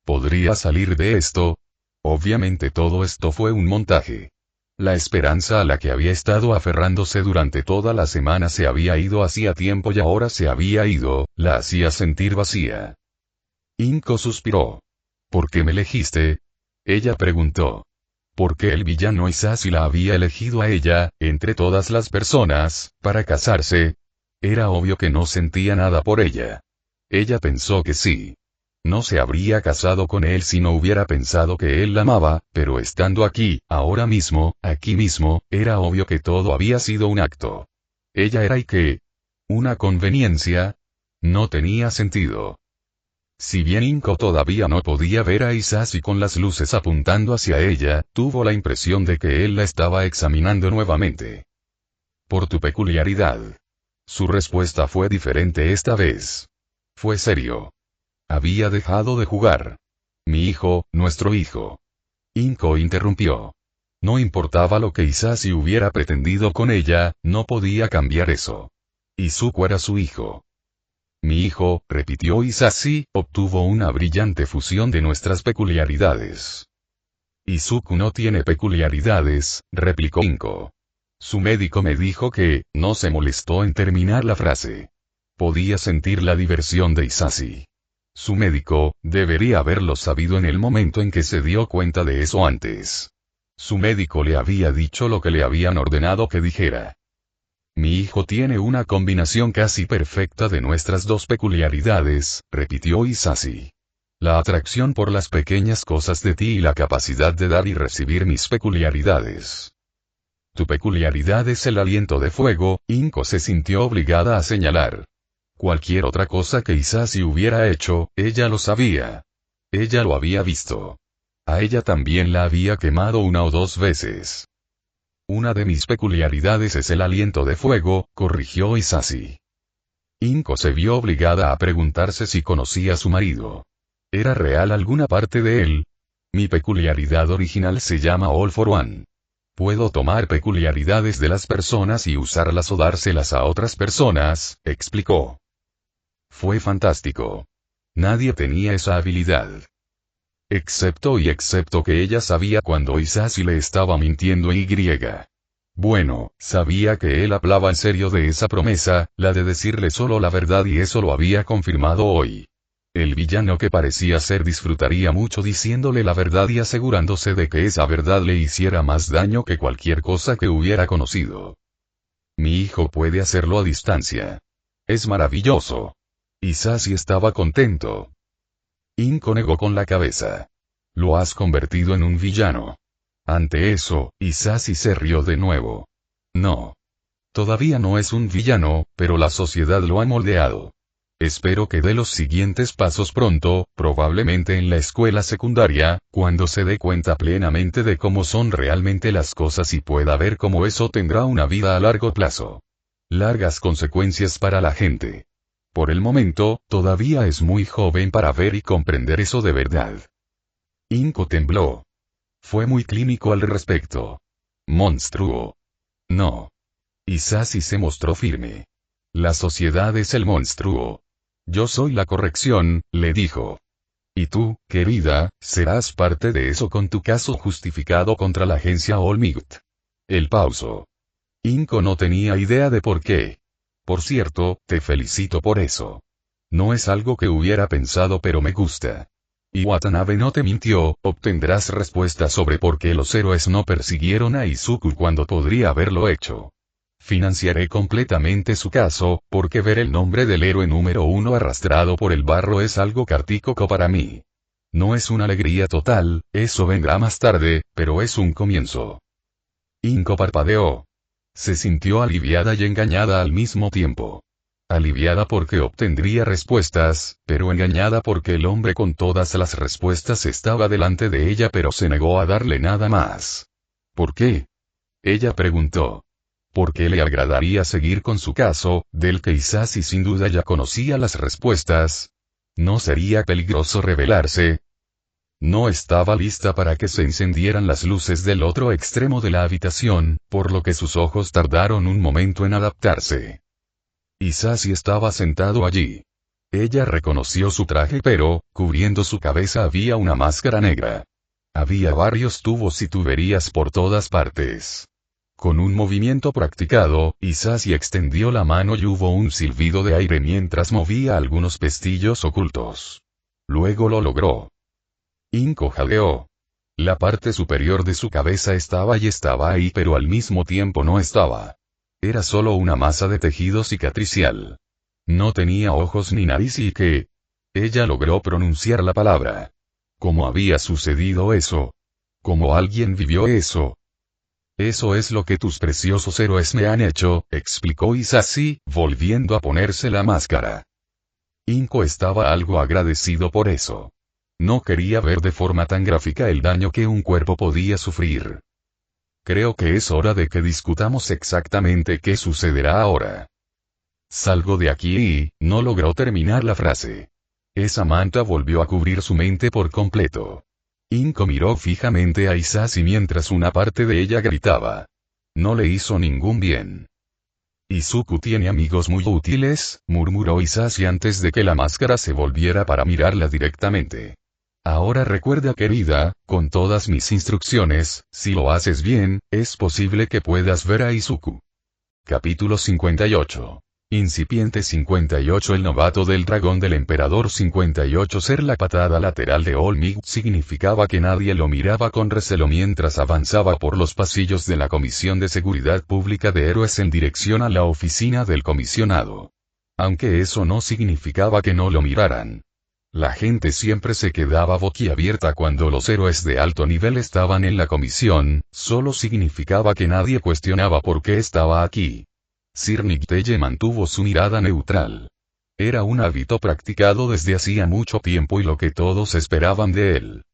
¿Podría salir de esto? Obviamente todo esto fue un montaje. La esperanza a la que había estado aferrándose durante toda la semana se había ido hacía tiempo y ahora se había ido, la hacía sentir vacía. Inko suspiró. ¿Por qué me elegiste? Ella preguntó. ¿Por qué el villano Hisashi la había elegido a ella, entre todas las personas, para casarse? Era obvio que no sentía nada por ella. Ella pensó que sí. No se habría casado con él si no hubiera pensado que él la amaba, pero estando aquí, ahora mismo, aquí mismo, era obvio que todo había sido un acto. Ella era ¿y qué? ¿Una conveniencia? No tenía sentido. Si bien Inko todavía no podía ver a Hisashi con las luces apuntando hacia ella, tuvo la impresión de que él la estaba examinando nuevamente. Por tu peculiaridad. Su respuesta fue diferente esta vez. Fue serio. Había dejado de jugar. Mi hijo, nuestro hijo. Inko interrumpió. No importaba lo que Hisashi hubiera pretendido con ella, no podía cambiar eso. Izuku era su hijo. Mi hijo, repitió Hisashi, obtuvo una brillante fusión de nuestras peculiaridades. Izuku no tiene peculiaridades, replicó Inko. Su médico me dijo que, no se molestó en terminar la frase. Podía sentir la diversión de Hisashi. Su médico, debería haberlo sabido en el momento en que se dio cuenta de eso antes. Su médico le había dicho lo que le habían ordenado que dijera. Mi hijo tiene una combinación casi perfecta de nuestras dos peculiaridades, repitió Hisashi. La atracción por las pequeñas cosas de ti y la capacidad de dar y recibir mis peculiaridades. Tu peculiaridad es el aliento de fuego, Inko se sintió obligada a señalar. Cualquier otra cosa que Hisashi hubiera hecho, ella lo sabía. Ella lo había visto. A ella también la había quemado una o dos veces. Una de mis peculiaridades es el aliento de fuego, corrigió Hisashi. Inko se vio obligada a preguntarse si conocía a su marido. ¿Era real alguna parte de él? Mi peculiaridad original se llama All for One. Puedo tomar peculiaridades de las personas y usarlas o dárselas a otras personas, explicó. Fue fantástico. Nadie tenía esa habilidad. Excepto que ella sabía cuando Hisashi le estaba mintiendo y. Bueno, sabía que él hablaba en serio de esa promesa, la de decirle solo la verdad y eso lo había confirmado hoy. El villano que parecía ser disfrutaría mucho diciéndole la verdad y asegurándose de que esa verdad le hiciera más daño que cualquier cosa que hubiera conocido. Mi hijo puede hacerlo a distancia. Es maravilloso. Hisashi estaba contento. Inko negó con la cabeza. Lo has convertido en un villano. Ante eso, Hisashi se rió de nuevo. No. Todavía no es un villano, pero la sociedad lo ha moldeado. Espero que dé los siguientes pasos pronto, probablemente en la escuela secundaria, cuando se dé cuenta plenamente de cómo son realmente las cosas y pueda ver cómo eso tendrá una vida a largo plazo. Largas consecuencias para la gente. Por el momento, todavía es muy joven para ver y comprender eso de verdad. Inko tembló. Fue muy clínico al respecto. Monstruo. No. Hisashi se mostró firme. La sociedad es el monstruo. Yo soy la corrección, le dijo. Y tú, querida, serás parte de eso con tu caso justificado contra la agencia All Might. El pauso. Inko no tenía idea de por qué. Por cierto, te felicito por eso. No es algo que hubiera pensado pero me gusta. Y Watanabe no te mintió, obtendrás respuestas sobre por qué los héroes no persiguieron a Izuku cuando podría haberlo hecho. Financiaré completamente su caso, porque ver el nombre del héroe número 1 arrastrado por el barro es algo cartícoco para mí. No es una alegría total, eso vendrá más tarde, pero es un comienzo. Inko parpadeó. Se sintió aliviada y engañada al mismo tiempo. Aliviada porque obtendría respuestas, pero engañada porque el hombre con todas las respuestas estaba delante de ella pero se negó a darle nada más. ¿Por qué? Ella preguntó. ¿Por qué le agradaría seguir con su caso, del que Hisashi sin duda ya conocía las respuestas? ¿No sería peligroso revelarse? No estaba lista para que se encendieran las luces del otro extremo de la habitación, por lo que sus ojos tardaron un momento en adaptarse. Hisashi estaba sentado allí. Ella reconoció su traje pero, cubriendo su cabeza había una máscara negra. Había varios tubos y tuberías por todas partes. Con un movimiento practicado, Hisashi extendió la mano y hubo un silbido de aire mientras movía algunos pestillos ocultos. Luego lo logró. Inko jadeó. La parte superior de su cabeza estaba ahí pero al mismo tiempo no estaba. Era solo una masa de tejido cicatricial. No tenía ojos ni nariz y ¿qué? Ella logró pronunciar la palabra. ¿Cómo había sucedido eso? ¿Cómo alguien vivió eso? Eso es lo que tus preciosos héroes me han hecho, explicó Hisashi, volviendo a ponerse la máscara. Inko estaba algo agradecido por eso. No quería ver de forma tan gráfica el daño que un cuerpo podía sufrir. Creo que es hora de que discutamos exactamente qué sucederá ahora. Salgo de aquí y, no logró terminar la frase. Esa manta volvió a cubrir su mente por completo. Inko miró fijamente a Hisashi mientras una parte de ella gritaba. No le hizo ningún bien. Izuku tiene amigos muy útiles, murmuró Hisashi antes de que la máscara se volviera para mirarla directamente. Ahora recuerda, querida, con todas mis instrucciones, si lo haces bien, es posible que puedas ver a Izuku. Capítulo 58. Incipiente 58. El novato del dragón del emperador 58. Ser la patada lateral de All Might significaba que nadie lo miraba con recelo mientras avanzaba por los pasillos de la Comisión de Seguridad Pública de Héroes en dirección a la oficina del comisionado. Aunque eso no significaba que no lo miraran. La gente siempre se quedaba boquiabierta cuando los héroes de alto nivel estaban en la comisión, solo significaba que nadie cuestionaba por qué estaba aquí. Sir Nicteye mantuvo su mirada neutral. Era un hábito practicado desde hacía mucho tiempo y lo que todos esperaban de él.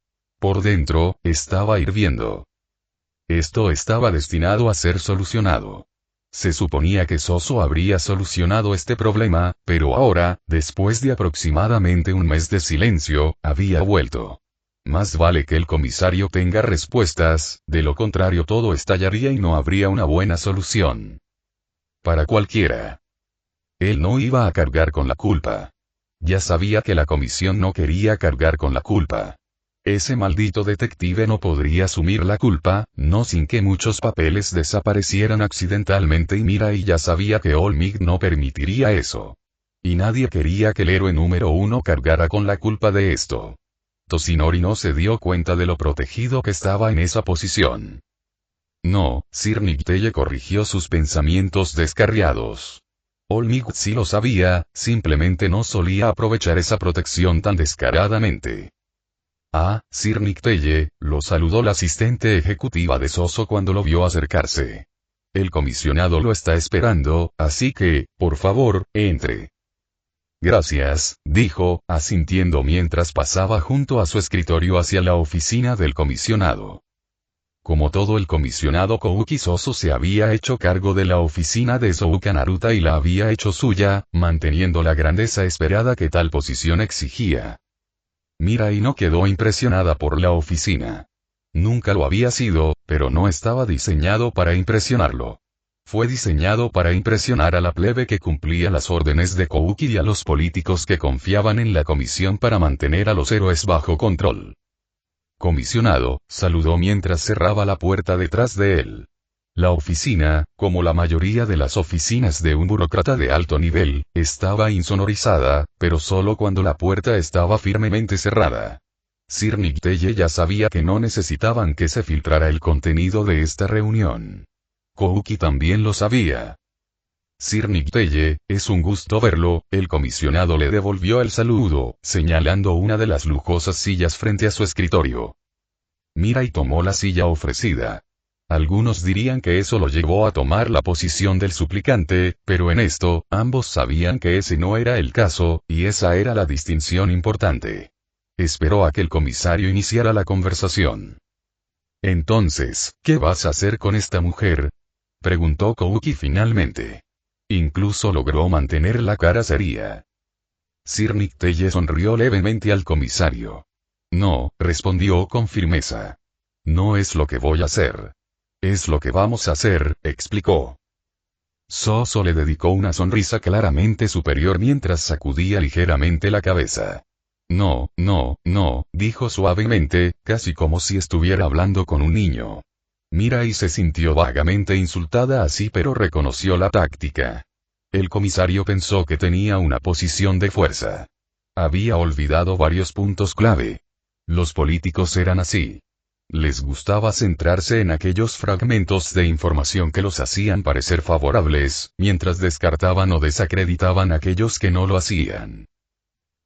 Por dentro, estaba hirviendo. Esto estaba destinado a ser solucionado. Se suponía que Soso habría solucionado este problema, pero ahora, después de aproximadamente un mes de silencio, había vuelto. Más vale que el comisario tenga respuestas, de lo contrario todo estallaría y no habría una buena solución. Para cualquiera. Él no iba a cargar con la culpa. Ya sabía que la comisión no quería cargar con la culpa. Ese maldito detective no podría asumir la culpa, no sin que muchos papeles desaparecieran accidentalmente y Mirai ya sabía que All Might no permitiría eso. Y nadie quería que el héroe número 1 cargara con la culpa de esto. Toshinori no se dio cuenta de lo protegido que estaba en esa posición. No, Sir Nicteye corrigió sus pensamientos descarriados. All Might sí lo sabía, simplemente no solía aprovechar esa protección tan descaradamente. Ah, Sir Nicteye, lo saludó la asistente ejecutiva de Soso cuando lo vio acercarse. El comisionado lo está esperando, así que, por favor, entre. Gracias, dijo, asintiendo mientras pasaba junto a su escritorio hacia la oficina del comisionado. Como todo el comisionado Kouki Soso se había hecho cargo de la oficina de Souka Naruta y la había hecho suya, manteniendo la grandeza esperada que tal posición exigía. Mirai no quedó impresionada por la oficina. Nunca lo había sido, pero no estaba diseñado para impresionarlo. Fue diseñado para impresionar a la plebe que cumplía las órdenes de Kouki y a los políticos que confiaban en la comisión para mantener a los héroes bajo control. Comisionado, saludó mientras cerraba la puerta detrás de él. La oficina, como la mayoría de las oficinas de un burócrata de alto nivel, estaba insonorizada, pero solo cuando la puerta estaba firmemente cerrada. Sir Nicteye ya sabía que no necesitaban que se filtrara el contenido de esta reunión. Kouki también lo sabía. Sir Nicteye, es un gusto verlo, el comisionado le devolvió el saludo, señalando una de las lujosas sillas frente a su escritorio. Mirai tomó la silla ofrecida. Algunos dirían que eso lo llevó a tomar la posición del suplicante, pero en esto, ambos sabían que ese no era el caso, y esa era la distinción importante. Esperó a que el comisario iniciara la conversación. Entonces, ¿qué vas a hacer con esta mujer?, preguntó Kouki finalmente. Incluso logró mantener la cara seria. Sir Nicteye sonrió levemente al comisario. No, respondió con firmeza. No es lo que voy a hacer. Es lo que vamos a hacer, explicó. Soso le dedicó una sonrisa claramente superior mientras sacudía ligeramente la cabeza. No, dijo suavemente, casi como si estuviera hablando con un niño. Mirai se sintió vagamente insultada así pero reconoció la táctica. El comisario pensó que tenía una posición de fuerza. Había olvidado varios puntos clave. Los políticos eran así. Les gustaba centrarse en aquellos fragmentos de información que los hacían parecer favorables, mientras descartaban o desacreditaban aquellos que no lo hacían.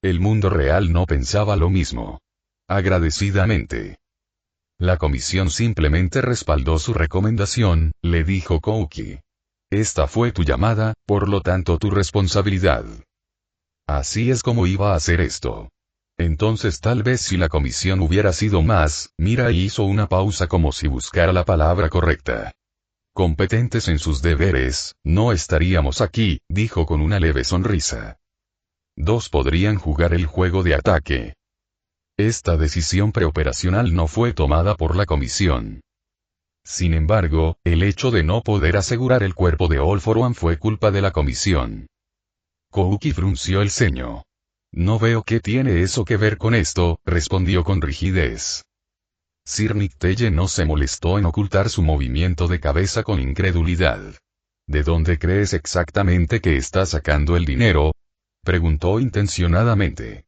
El mundo real no pensaba lo mismo. Agradecidamente. La comisión simplemente respaldó su recomendación, le dijo Kouki. Esta fue tu llamada, por lo tanto tu responsabilidad. Así es como iba a hacer esto. Entonces tal vez si la comisión hubiera sido más, Mirai hizo una pausa como si buscara la palabra correcta. Competentes en sus deberes, no estaríamos aquí, dijo con una leve sonrisa. Dos podrían jugar el juego de ataque. Esta decisión preoperacional no fue tomada por la comisión. Sin embargo, el hecho de no poder asegurar el cuerpo de All for One fue culpa de la comisión. Kouki frunció el ceño. No veo qué tiene eso que ver con esto, respondió con rigidez. Sir Nicteye no se molestó en ocultar su movimiento de cabeza con incredulidad. ¿De dónde crees exactamente que está sacando el dinero? Preguntó intencionadamente.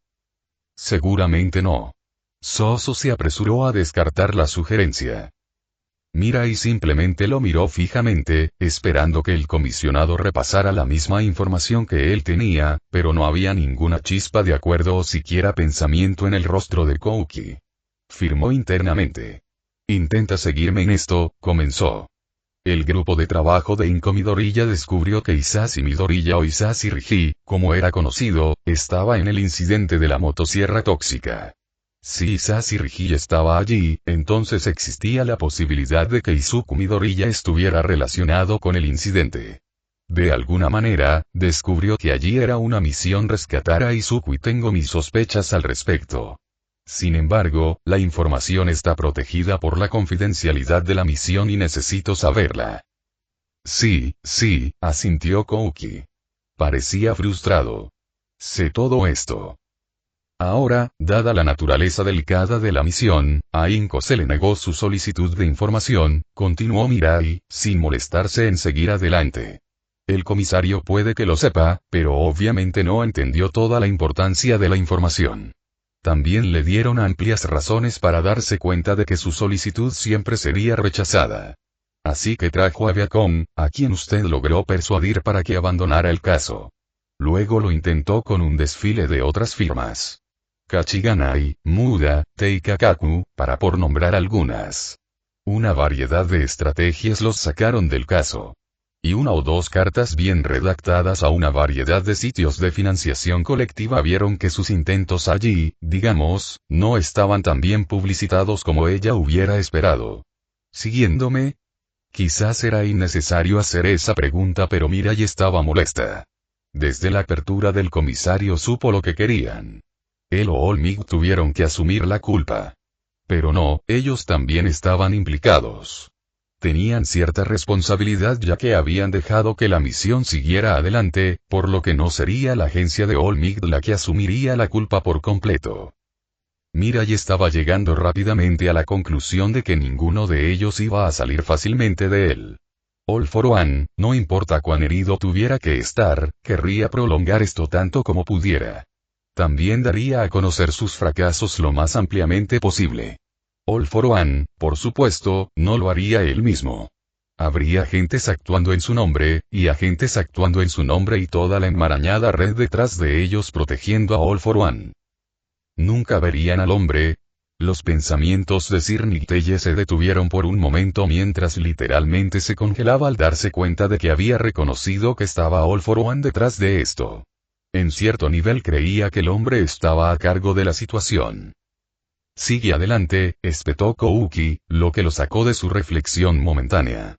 Seguramente no. Soso se apresuró a descartar la sugerencia. Mirai simplemente lo miró fijamente, esperando que el comisionado repasara la misma información que él tenía, pero no había ninguna chispa de acuerdo o siquiera pensamiento en el rostro de Kouki. Firmó internamente. Intenta seguirme en esto, comenzó. El grupo de trabajo de Inko Midoriya descubrió que Isashi Midoriya o Isashi Riji, como era conocido, estaba en el incidente de la motosierra tóxica. Si Isashi Riji estaba allí, entonces existía la posibilidad de que Izuku Midoriya estuviera relacionado con el incidente. De alguna manera, descubrió que allí era una misión rescatar a Izuku y tengo mis sospechas al respecto. Sin embargo, la información está protegida por la confidencialidad de la misión y necesito saberla. Sí, asintió Kouki. Parecía frustrado. Sé todo esto. Ahora, dada la naturaleza delicada de la misión, a Inko se le negó su solicitud de información, continuó Mirai, sin molestarse en seguir adelante. El comisario puede que lo sepa, pero obviamente no entendió toda la importancia de la información. También le dieron amplias razones para darse cuenta de que su solicitud siempre sería rechazada. Así que trajo a Viacom, a quien usted logró persuadir para que abandonara el caso. Luego lo intentó con un desfile de otras firmas. Kachiganai, Muda, Teikakaku, para por nombrar algunas. Una variedad de estrategias los sacaron del caso. Y una o dos cartas bien redactadas a una variedad de sitios de financiación colectiva vieron que sus intentos allí, digamos, no estaban tan bien publicitados como ella hubiera esperado. ¿Siguiéndome? Quizás era innecesario hacer esa pregunta, pero Mirai estaba molesta. Desde la apertura del comisario supo lo que querían. Él o All Might tuvieron que asumir la culpa. Pero no, ellos también estaban implicados. Tenían cierta responsabilidad ya que habían dejado que la misión siguiera adelante, por lo que no sería la agencia de All Might la que asumiría la culpa por completo. Mirai estaba llegando rápidamente a la conclusión de que ninguno de ellos iba a salir fácilmente de él. All for One, no importa cuán herido tuviera que estar, querría prolongar esto tanto como pudiera. También daría a conocer sus fracasos lo más ampliamente posible. All for One, por supuesto, no lo haría él mismo. Habría agentes actuando en su nombre, y agentes actuando en su nombre y toda la enmarañada red detrás de ellos protegiendo a All for One. Nunca verían al hombre. Los pensamientos de Sir Nicteye se detuvieron por un momento mientras literalmente se congelaba al darse cuenta de que había reconocido que estaba All for One detrás de esto. En cierto nivel creía que el hombre estaba a cargo de la situación. Sigue adelante, espetó Kouki, lo que lo sacó de su reflexión momentánea.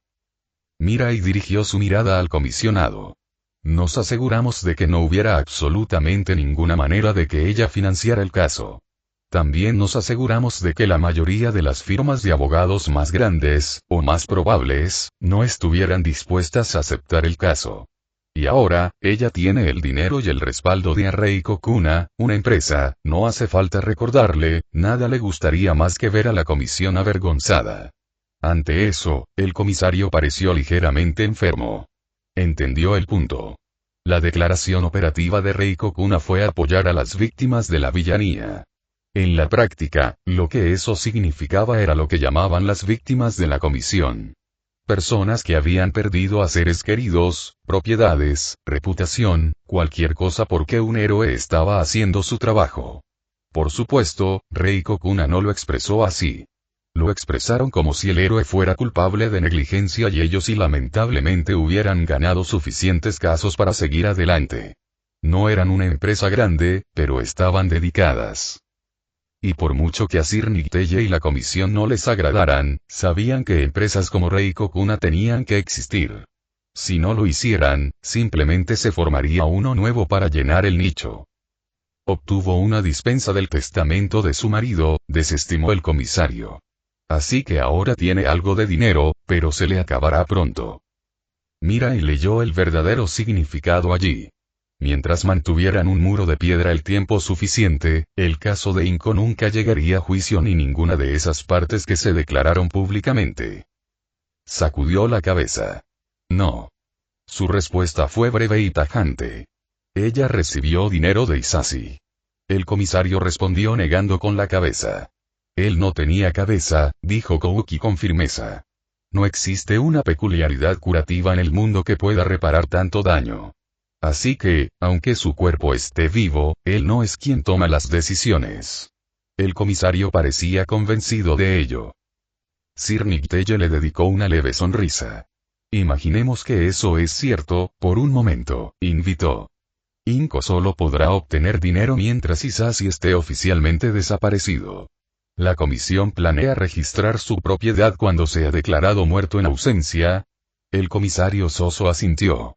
Mirai dirigió su mirada al comisionado. Nos aseguramos de que no hubiera absolutamente ninguna manera de que ella financiara el caso. También nos aseguramos de que la mayoría de las firmas de abogados más grandes, o más probables, no estuvieran dispuestas a aceptar el caso. Y ahora, ella tiene el dinero y el respaldo de Arrei Kokuna, una empresa, no hace falta recordarle, nada le gustaría más que ver a la comisión avergonzada. Ante eso, el comisario pareció ligeramente enfermo. Entendió el punto. La declaración operativa de Rei Kokuna fue apoyar a las víctimas de la villanía. En la práctica, lo que eso significaba era lo que llamaban las víctimas de la comisión. Personas que habían perdido a seres queridos, propiedades, reputación, cualquier cosa porque un héroe estaba haciendo su trabajo. Por supuesto, Reiko Kuna no lo expresó así. Lo expresaron como si el héroe fuera culpable de negligencia y ellos lamentablemente hubieran ganado suficientes casos para seguir adelante. No eran una empresa grande, pero estaban dedicadas. Y por mucho que a Sir Nicteye y la comisión no les agradaran, sabían que empresas como Reiko Kuna tenían que existir. Si no lo hicieran, simplemente se formaría uno nuevo para llenar el nicho. Obtuvo una dispensa del testamento de su marido, desestimó el comisario. Así que ahora tiene algo de dinero, pero se le acabará pronto. Mirai leyó el verdadero significado allí. Mientras mantuvieran un muro de piedra el tiempo suficiente, el caso de Inko nunca llegaría a juicio ni ninguna de esas partes que se declararon públicamente. Sacudió la cabeza. No. Su respuesta fue breve y tajante. Ella recibió dinero de Isashi. El comisario respondió negando con la cabeza. Él no tenía cabeza, dijo Kouki con firmeza. No existe una peculiaridad curativa en el mundo que pueda reparar tanto daño. Así que, aunque su cuerpo esté vivo, él no es quien toma las decisiones. El comisario parecía convencido de ello. Sir Nicteye le dedicó una leve sonrisa. Imaginemos que eso es cierto, por un momento, invitó. Inko solo podrá obtener dinero mientras Isashi esté oficialmente desaparecido. La comisión planea registrar su propiedad cuando sea declarado muerto en ausencia. El comisario Soso asintió.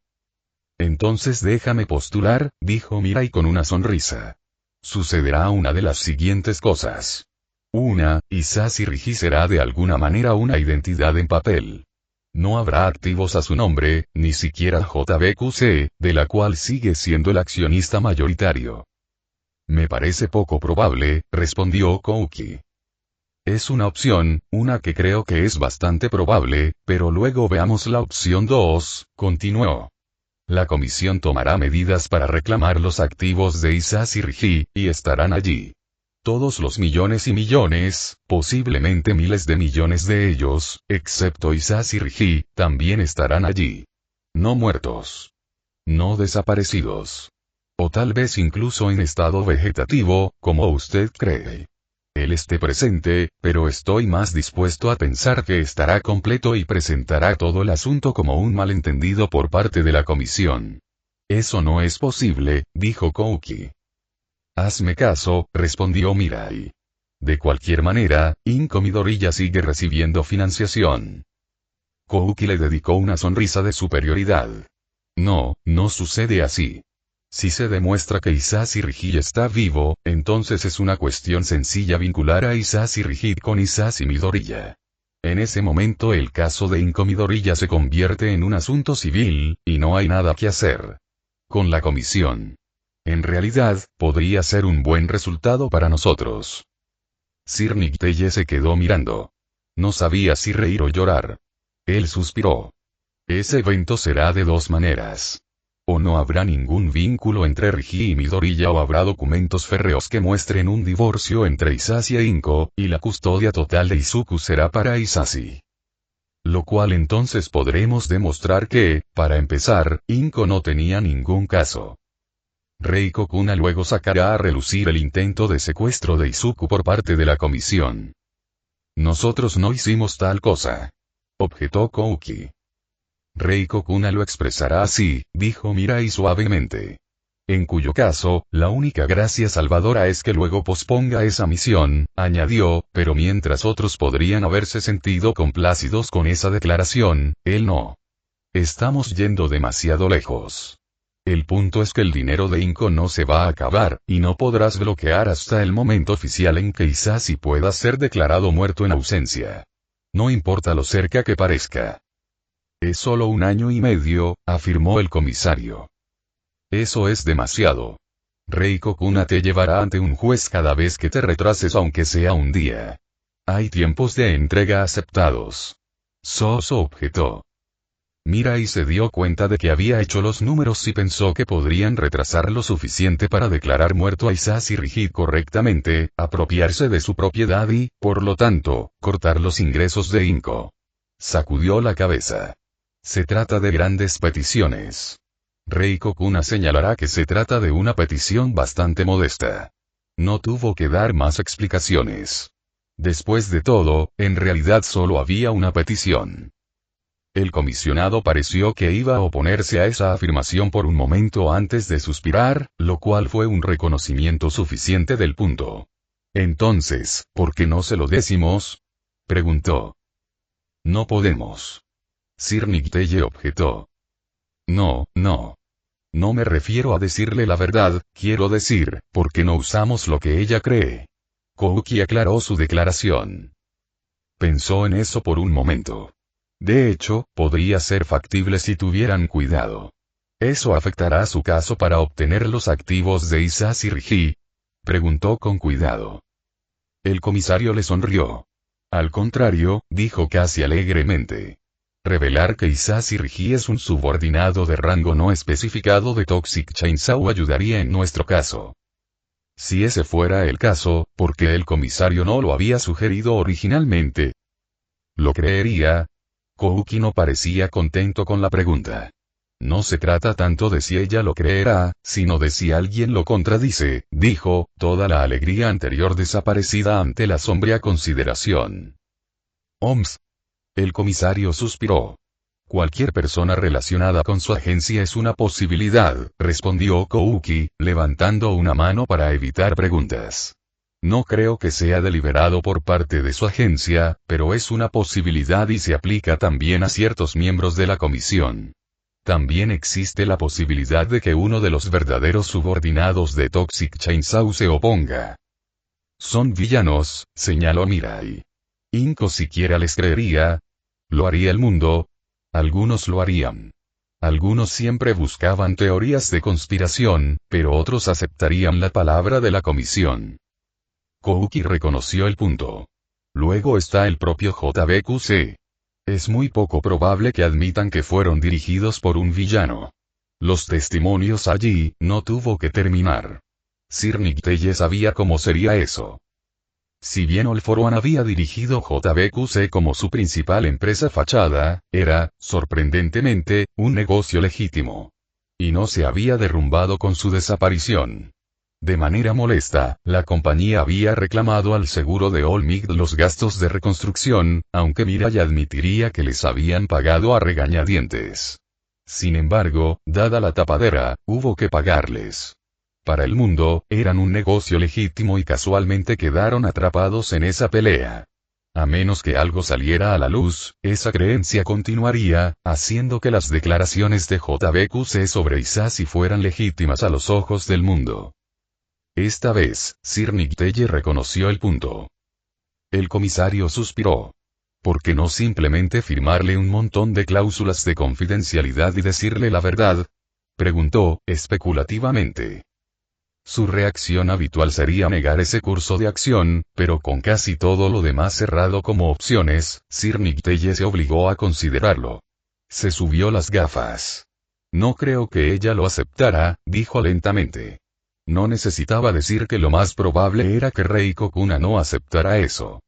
Entonces déjame postular, dijo Mirai con una sonrisa. Sucederá una de las siguientes cosas. 1. Isashi Rigi será de alguna manera una identidad en papel. No habrá activos a su nombre, ni siquiera JBQC, de la cual sigue siendo el accionista mayoritario. Me parece poco probable, respondió Kouki. Es una opción, una que creo que es bastante probable, pero luego veamos la opción 2, continuó. La comisión tomará medidas para reclamar los activos de Isashi Rigi, y estarán allí. Todos los millones y millones, posiblemente miles de millones de ellos, excepto Isashi Rigi, también estarán allí. No muertos. No desaparecidos. O tal vez incluso en estado vegetativo, como usted cree. Él esté presente, pero estoy más dispuesto a pensar que estará completo y presentará todo el asunto como un malentendido por parte de la comisión. Eso no es posible, dijo Kouki. Hazme caso, respondió Mirai. De cualquier manera, Inko Midoriya sigue recibiendo financiación. Kouki le dedicó una sonrisa de superioridad. No, no sucede así. Si se demuestra que Isashi Rigi está vivo, entonces es una cuestión sencilla vincular a Isashi Rigi con Isashi Midoriya. En ese momento el caso de Inko Midoriya se convierte en un asunto civil, y no hay nada que hacer. Con la comisión. En realidad, podría ser un buen resultado para nosotros. Sir Nicteye se quedó mirando. No sabía si reír o llorar. Él suspiró. Ese evento será de dos maneras. O no habrá ningún vínculo entre Rigi y Midoriya o habrá documentos férreos que muestren un divorcio entre Isashi e Inko, y la custodia total de Izuku será para Isashi. Lo cual entonces podremos demostrar que, para empezar, Inko no tenía ningún caso. Reiko Kuna luego sacará a relucir el intento de secuestro de Izuku por parte de la comisión. Nosotros no hicimos tal cosa. Objetó Kouki. Reiko Kuna lo expresará así, dijo Mirai suavemente. En cuyo caso, la única gracia salvadora es que luego posponga esa misión, añadió, pero mientras otros podrían haberse sentido complácidos con esa declaración, él no. Estamos yendo demasiado lejos. El punto es que el dinero de Inko no se va a acabar, y no podrás bloquear hasta el momento oficial en que Isashi pueda ser declarado muerto en ausencia. No importa lo cerca que parezca. Es solo 1 año y medio, afirmó el comisario. Eso es demasiado. Reiko Kuna te llevará ante un juez cada vez que te retrases aunque sea un día. Hay tiempos de entrega aceptados. Soso objetó. Mirai se dio cuenta de que había hecho los números y pensó que podrían retrasar lo suficiente para declarar muerto a Isashi Rigi correctamente, apropiarse de su propiedad y, por lo tanto, cortar los ingresos de Inko. Sacudió la cabeza. Se trata de grandes peticiones. Reiko-kun señalará que se trata de una petición bastante modesta. No tuvo que dar más explicaciones. Después de todo, en realidad solo había una petición. El comisionado pareció que iba a oponerse a esa afirmación por un momento antes de suspirar, lo cual fue un reconocimiento suficiente del punto. Entonces, ¿por qué no se lo decimos? Preguntó. No podemos. Sir Nicteye objetó. No. No me refiero a decirle la verdad, quiero decir, ¿por qué no usamos lo que ella cree? Kouki aclaró su declaración. Pensó en eso por un momento. De hecho, podría ser factible si tuvieran cuidado. ¿Eso afectará su caso para obtener los activos de Isaziriji? Preguntó con cuidado. El comisario le sonrió. Al contrario, dijo casi alegremente. Revelar que Isaziriji es un subordinado de rango no especificado de Toxic Chainsaw ayudaría en nuestro caso. Si ese fuera el caso, ¿por qué el comisario no lo había sugerido originalmente? ¿Lo creería? Kouki no parecía contento con la pregunta. No se trata tanto de si ella lo creerá, sino de si alguien lo contradice, dijo, toda la alegría anterior desaparecida ante la sombría consideración. Oms. El comisario suspiró. Cualquier persona relacionada con su agencia es una posibilidad, respondió Kouki, levantando una mano para evitar preguntas. No creo que sea deliberado por parte de su agencia, pero es una posibilidad y se aplica también a ciertos miembros de la comisión. También existe la posibilidad de que uno de los verdaderos subordinados de Toxic Chainsaw se oponga. Son villanos, señaló Mirai. Inko siquiera les creería. ¿Lo haría el mundo? Algunos lo harían. Algunos siempre buscaban teorías de conspiración, pero otros aceptarían la palabra de la comisión. Kouki reconoció el punto. Luego está el propio JBQC. Es muy poco probable que admitan que fueron dirigidos por un villano. Los testimonios allí, no tuvo que terminar. Sir Nicteye sabía cómo sería eso. Si bien All for One había dirigido JBQC como su principal empresa fachada, era, sorprendentemente, un negocio legítimo. Y no se había derrumbado con su desaparición. De manera molesta, la compañía había reclamado al seguro de All Might los gastos de reconstrucción, aunque Mirai admitiría que les habían pagado a regañadientes. Sin embargo, dada la tapadera, hubo que pagarles. Para el mundo, eran un negocio legítimo y casualmente quedaron atrapados en esa pelea. A menos que algo saliera a la luz, esa creencia continuaría, haciendo que las declaraciones de JBQC sobre Isashi fueran legítimas a los ojos del mundo. Esta vez, Sir Nicteye reconoció el punto. El comisario suspiró. ¿Por qué no simplemente firmarle un montón de cláusulas de confidencialidad y decirle la verdad? Preguntó, especulativamente. Su reacción habitual sería negar ese curso de acción, pero con casi todo lo demás cerrado como opciones, Sir Nicteye se obligó a considerarlo. Se subió las gafas. No creo que ella lo aceptara, dijo lentamente. No necesitaba decir que lo más probable era que Reiko-kun no aceptara eso.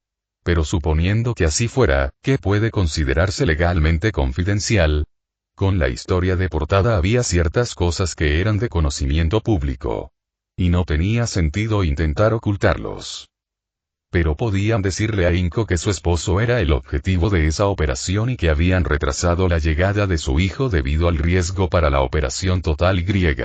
Pero suponiendo que así fuera, ¿qué puede considerarse legalmente confidencial? Con la historia de portada había ciertas cosas que eran de conocimiento público. Y no tenía sentido intentar ocultarlos. Pero podían decirle a Inko que su esposo era el objetivo de esa operación y que habían retrasado la llegada de su hijo debido al riesgo para la operación total Y.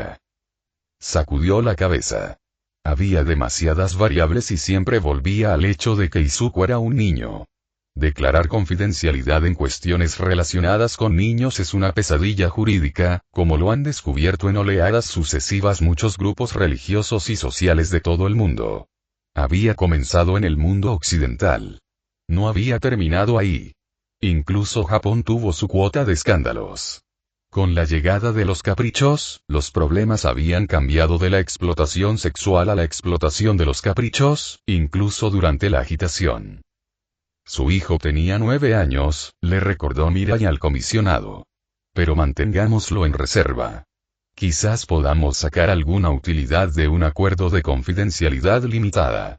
Sacudió la cabeza. Había demasiadas variables y siempre volvía al hecho de que Izuku era un niño. Declarar confidencialidad en cuestiones relacionadas con niños es una pesadilla jurídica, como lo han descubierto en oleadas sucesivas muchos grupos religiosos y sociales de todo el mundo. Había comenzado en el mundo occidental. No había terminado ahí. Incluso Japón tuvo su cuota de escándalos. Con la llegada de los caprichos, los problemas habían cambiado de la explotación sexual a la explotación de los caprichos, incluso durante la agitación. Su hijo tenía 9 años, le recordó Mirai al comisionado. Pero mantengámoslo en reserva. Quizás podamos sacar alguna utilidad de un acuerdo de confidencialidad limitada.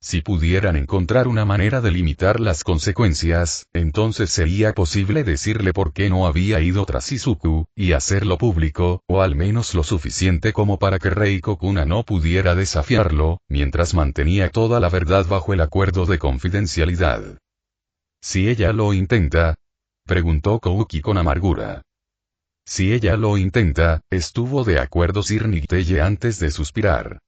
Si pudieran encontrar una manera de limitar las consecuencias, entonces sería posible decirle por qué no había ido tras Izuku, y hacerlo público, o al menos lo suficiente como para que Reiko Kuna no pudiera desafiarlo, mientras mantenía toda la verdad bajo el acuerdo de confidencialidad. ¿Si ella lo intenta?, preguntó Kouki con amargura. Si ella lo intenta, estuvo de acuerdo Sir Nicteye antes de suspirar.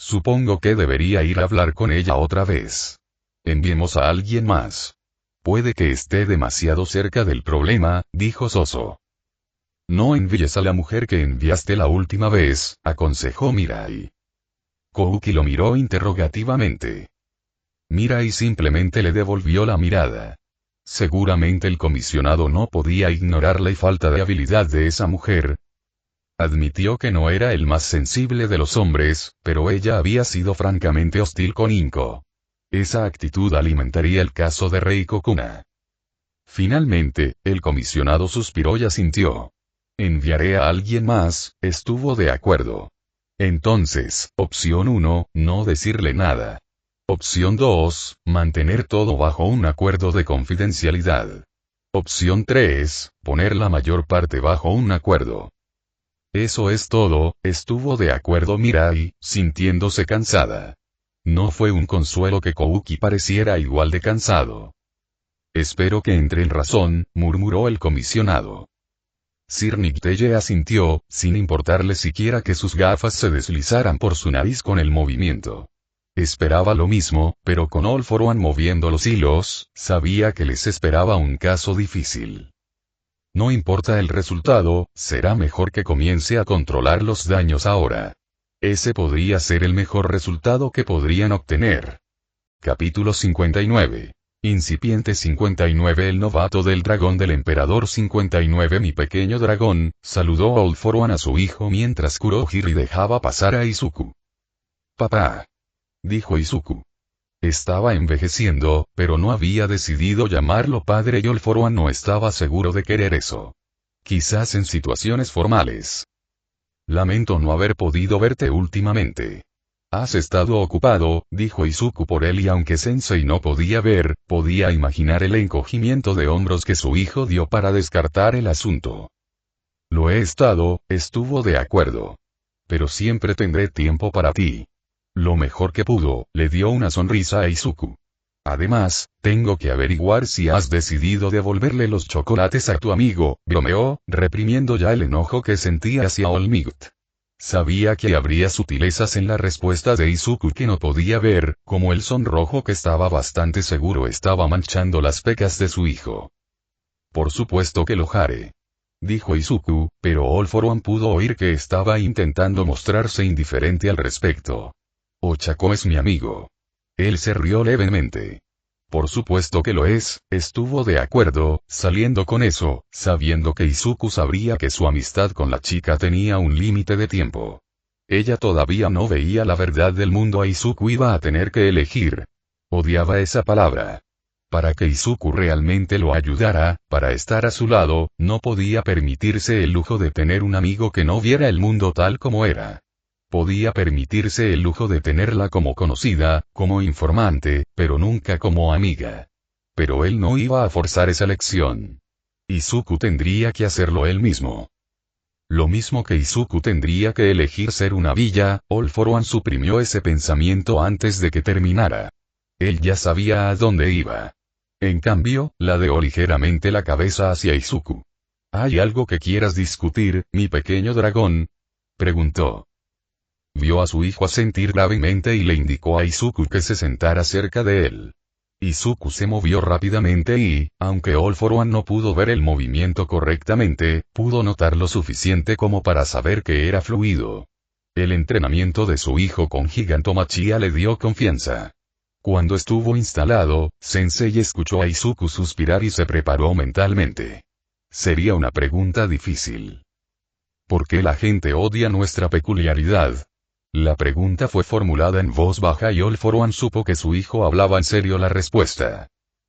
Supongo que debería ir a hablar con ella otra vez. Enviemos a alguien más. Puede que esté demasiado cerca del problema, dijo Soso. No envíes a la mujer que enviaste la última vez, aconsejó Mirai. Kouki lo miró interrogativamente. Mirai simplemente le devolvió la mirada. Seguramente el comisionado no podía ignorar la falta de habilidad de esa mujer. Admitió que no era el más sensible de los hombres, pero ella había sido francamente hostil con Inko. Esa actitud alimentaría el caso de Reiko Kuna. Finalmente, el comisionado suspiró y asintió. Enviaré a alguien más, estuvo de acuerdo. Entonces, opción 1, no decirle nada. Opción 2, mantener todo bajo un acuerdo de confidencialidad. Opción 3, poner la mayor parte bajo un acuerdo. Eso es todo, estuvo de acuerdo Mirai, sintiéndose cansada. No fue un consuelo que Kouki pareciera igual de cansado. Espero que entre en razón, murmuró el comisionado. Sir Nicteye asintió, sin importarle siquiera que sus gafas se deslizaran por su nariz con el movimiento. Esperaba lo mismo, pero con All for One moviendo los hilos, sabía que les esperaba un caso difícil. No importa el resultado, será mejor que comience a controlar los daños ahora. Ese podría ser el mejor resultado que podrían obtener. Capítulo 59. Incipiente 59. El novato del dragón del emperador 59. Mi pequeño dragón, saludó All for One a su hijo mientras Kurohiri dejaba pasar a Izuku. Papá, dijo Izuku. Estaba envejeciendo, pero no había decidido llamarlo padre y All for One no estaba seguro de querer eso. Quizás en situaciones formales. Lamento no haber podido verte últimamente. Has estado ocupado, dijo Izuku por él y aunque Sensei no podía ver, podía imaginar el encogimiento de hombros que su hijo dio para descartar el asunto. Lo he estado, estuvo de acuerdo. Pero siempre tendré tiempo para ti. Lo mejor que pudo, le dio una sonrisa a Izuku. Además, tengo que averiguar si has decidido devolverle los chocolates a tu amigo, bromeó, reprimiendo ya el enojo que sentía hacia All Might. Sabía que habría sutilezas en la respuesta de Izuku que no podía ver, como el sonrojo que estaba bastante seguro estaba manchando las pecas de su hijo. Por supuesto que lo haré. Dijo Izuku, pero All for One pudo oír que estaba intentando mostrarse indiferente al respecto. Ochako es mi amigo. Él se rió levemente. Por supuesto que lo es, estuvo de acuerdo, saliendo con eso, sabiendo que Izuku sabría que su amistad con la chica tenía un límite de tiempo. Ella todavía no veía la verdad del mundo. A Izuku iba a tener que elegir. Odiaba esa palabra. Para que Izuku realmente lo ayudara, para estar a su lado, no podía permitirse el lujo de tener un amigo que no viera el mundo tal como era. Podía permitirse el lujo de tenerla como conocida, como informante, pero nunca como amiga. Pero él no iba a forzar esa elección. Izuku tendría que hacerlo él mismo. Lo mismo que Izuku tendría que elegir ser una villa, All for One suprimió ese pensamiento antes de que terminara. Él ya sabía a dónde iba. En cambio, ladeó ligeramente la cabeza hacia Izuku. ¿Hay algo que quieras discutir, mi pequeño dragón?, preguntó. Vio a su hijo asentir gravemente y le indicó a Izuku que se sentara cerca de él. Izuku se movió rápidamente y, aunque All for One no pudo ver el movimiento correctamente, pudo notar lo suficiente como para saber que era fluido. El entrenamiento de su hijo con Gigantomachia le dio confianza. Cuando estuvo instalado, Sensei escuchó a Izuku suspirar y se preparó mentalmente. Sería una pregunta difícil. ¿Por qué la gente odia nuestra peculiaridad? La pregunta fue formulada en voz baja y All for One supo que su hijo hablaba en serio la respuesta.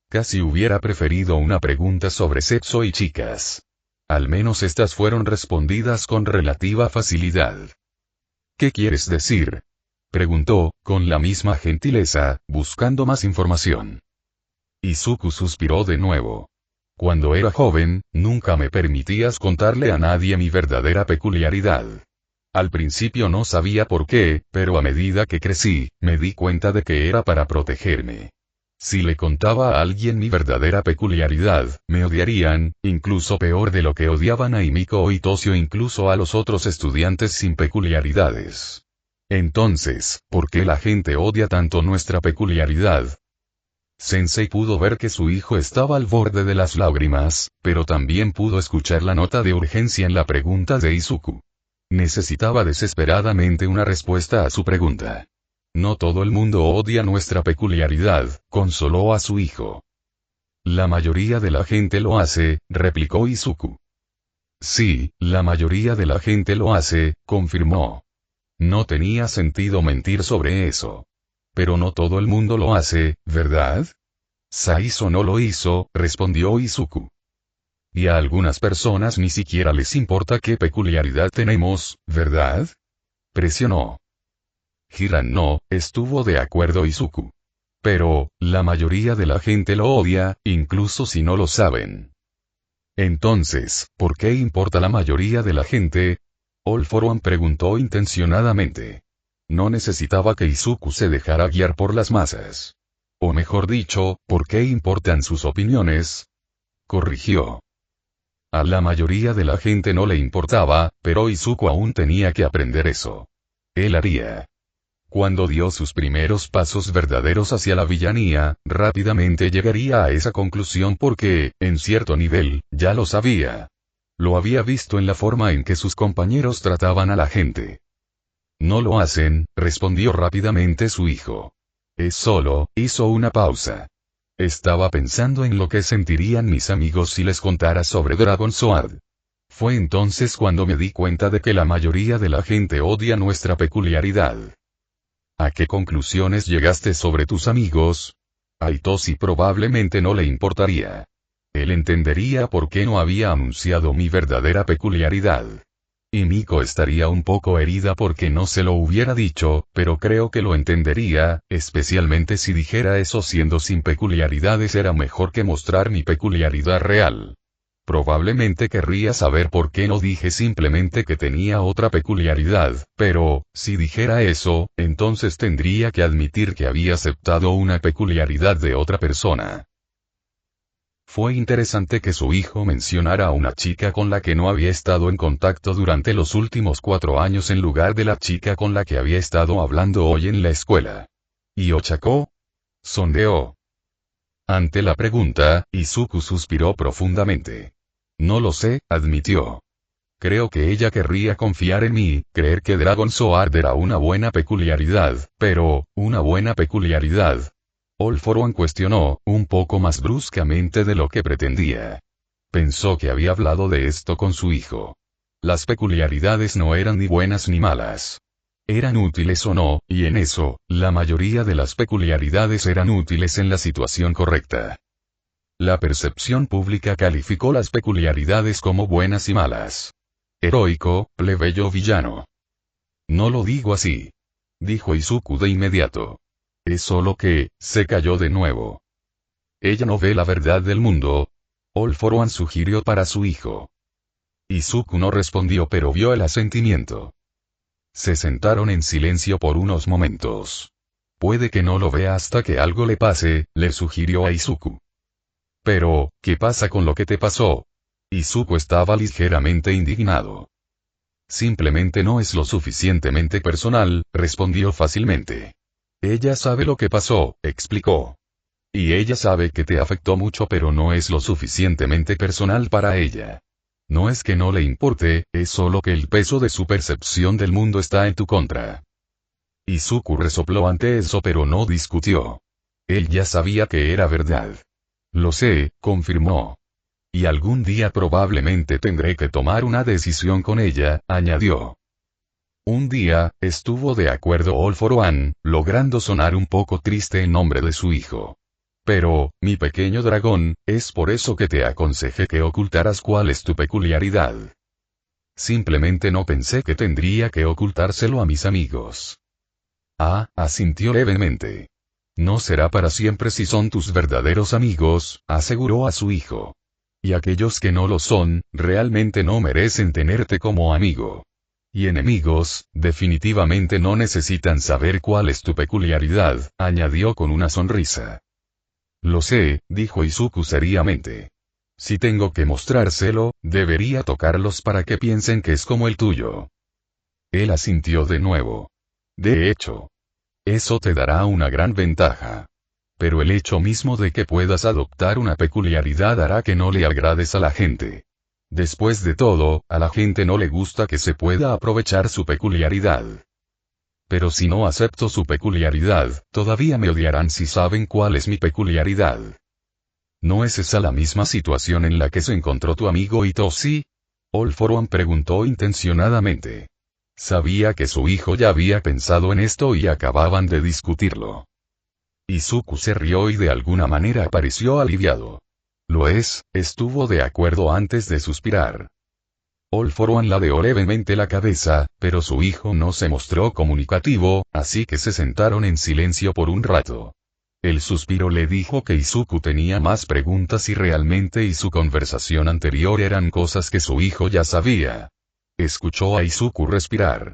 Casi hubiera preferido una pregunta sobre sexo y chicas. Al menos estas fueron respondidas con relativa facilidad. ¿Qué quieres decir? Preguntó, con la misma gentileza, buscando más información. Izuku suspiró de nuevo. Cuando era joven, nunca me permitías contarle a nadie mi verdadera peculiaridad. Al principio no sabía por qué, pero a medida que crecí, me di cuenta de que era para protegerme. Si le contaba a alguien mi verdadera peculiaridad, me odiarían, incluso peor de lo que odiaban a Himiko o Itoshi o incluso a los otros estudiantes sin peculiaridades. Entonces, ¿por qué la gente odia tanto nuestra peculiaridad? Sensei pudo ver que su hijo estaba al borde de las lágrimas, pero también pudo escuchar la nota de urgencia en la pregunta de Izuku. Necesitaba desesperadamente una respuesta a su pregunta. No todo el mundo odia nuestra peculiaridad, consoló a su hijo. La mayoría de la gente lo hace, replicó Izuku. Sí, la mayoría de la gente lo hace, confirmó. No tenía sentido mentir sobre eso. Pero no todo el mundo lo hace, ¿verdad? Saizo no lo hizo, respondió Izuku. Y a algunas personas ni siquiera les importa qué peculiaridad tenemos, ¿verdad? Presionó. Hiran no, estuvo de acuerdo Izuku. Pero, la mayoría de la gente lo odia, incluso si no lo saben. Entonces, ¿por qué importa la mayoría de la gente? All for One preguntó intencionadamente. No necesitaba que Izuku se dejara guiar por las masas. O mejor dicho, ¿por qué importan sus opiniones? Corrigió. A la mayoría de la gente no le importaba, pero Izuku aún tenía que aprender eso. Él haría. Cuando dio sus primeros pasos verdaderos hacia la villanía, rápidamente llegaría a esa conclusión porque, en cierto nivel, ya lo sabía. Lo había visto en la forma en que sus compañeros trataban a la gente. No lo hacen, respondió rápidamente su hijo. Hizo una pausa. Estaba pensando en lo que sentirían mis amigos si les contara sobre Dragon Sword. Fue entonces cuando me di cuenta de que la mayoría de la gente odia nuestra peculiaridad. ¿A qué conclusiones llegaste sobre tus amigos? A Itoshi probablemente no le importaría. Él entendería por qué no había anunciado mi verdadera peculiaridad. Y Miko estaría un poco herida porque no se lo hubiera dicho, pero creo que lo entendería, especialmente si dijera eso siendo sin peculiaridades era mejor que mostrar mi peculiaridad real. Probablemente querría saber por qué no dije simplemente que tenía otra peculiaridad, pero, si dijera eso, entonces tendría que admitir que había aceptado una peculiaridad de otra persona. Fue interesante que su hijo mencionara a una chica con la que no había estado en contacto durante los últimos 4 años en lugar de la chica con la que había estado hablando hoy en la escuela. ¿Y Ochako? Sondeó. Ante la pregunta, Izuku suspiró profundamente. No lo sé, admitió. Creo que ella querría confiar en mí, creer que Dragon Sword era una buena peculiaridad, pero, ¿una buena peculiaridad? All for One cuestionó, un poco más bruscamente de lo que pretendía. Pensó que había hablado de esto con su hijo. Las peculiaridades no eran ni buenas ni malas. Eran útiles o no, y en eso, la mayoría de las peculiaridades eran útiles en la situación correcta. La percepción pública calificó las peculiaridades como buenas y malas. Heroico, plebeyo villano. No lo digo así. Dijo Izuku de inmediato. Es solo que, se cayó de nuevo. Ella no ve la verdad del mundo. All for One sugirió para su hijo. Izuku no respondió pero vio el asentimiento. Se sentaron en silencio por unos momentos. Puede que no lo vea hasta que algo le pase, le sugirió a Izuku. Pero, ¿qué pasa con lo que te pasó? Izuku estaba ligeramente indignado. Simplemente no es lo suficientemente personal, respondió fácilmente. Ella sabe lo que pasó, explicó. Y ella sabe que te afectó mucho pero no es lo suficientemente personal para ella. No es que no le importe, es solo que el peso de su percepción del mundo está en tu contra. Izuku resopló ante eso pero no discutió. Él ya sabía que era verdad. Lo sé, confirmó. Y algún día probablemente tendré que tomar una decisión con ella, añadió. Un día, estuvo de acuerdo All for One, logrando sonar un poco triste en nombre de su hijo. Pero, mi pequeño dragón, es por eso que te aconsejé que ocultaras cuál es tu peculiaridad. Simplemente no pensé que tendría que ocultárselo a mis amigos. Asintió levemente. No será para siempre si son tus verdaderos amigos, aseguró a su hijo. Y aquellos que no lo son, realmente no merecen tenerte como amigo. Y enemigos, definitivamente no necesitan saber cuál es tu peculiaridad, añadió con una sonrisa. Lo sé, dijo Izuku seriamente. Si tengo que mostrárselo, debería tocarlos para que piensen que es como el tuyo. Él asintió de nuevo. De hecho, eso te dará una gran ventaja. Pero el hecho mismo de que puedas adoptar una peculiaridad hará que no le agrades a la gente. Después de todo, a la gente no le gusta que se pueda aprovechar su peculiaridad. Pero si no acepto su peculiaridad, todavía me odiarán si saben cuál es mi peculiaridad. ¿No es esa la misma situación en la que se encontró tu amigo Itoshi? All For One preguntó intencionadamente. Sabía que su hijo ya había pensado en esto y acababan de discutirlo. Izuku se rió y de alguna manera pareció aliviado. Lo es, estuvo de acuerdo antes de suspirar. All For One ladeó levemente la cabeza, pero su hijo no se mostró comunicativo, así que se sentaron en silencio por un rato. El suspiro le dijo que Izuku tenía más preguntas y realmente y su conversación anterior eran cosas que su hijo ya sabía. Escuchó a Izuku respirar.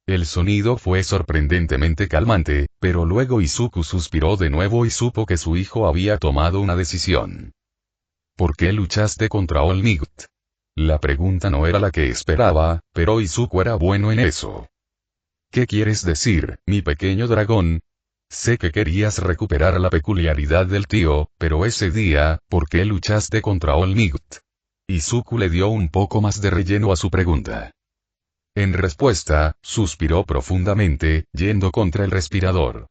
El sonido fue sorprendentemente calmante, pero luego Izuku suspiró de nuevo y supo que su hijo había tomado una decisión. ¿Por qué luchaste contra All Might? La pregunta no era la que esperaba, pero Izuku era bueno en eso. ¿Qué quieres decir, mi pequeño dragón? Sé que querías recuperar la peculiaridad del tío, pero ese día, ¿por qué luchaste contra All Might? Izuku le dio un poco más de relleno a su pregunta. En respuesta, suspiró profundamente, yendo contra el respirador.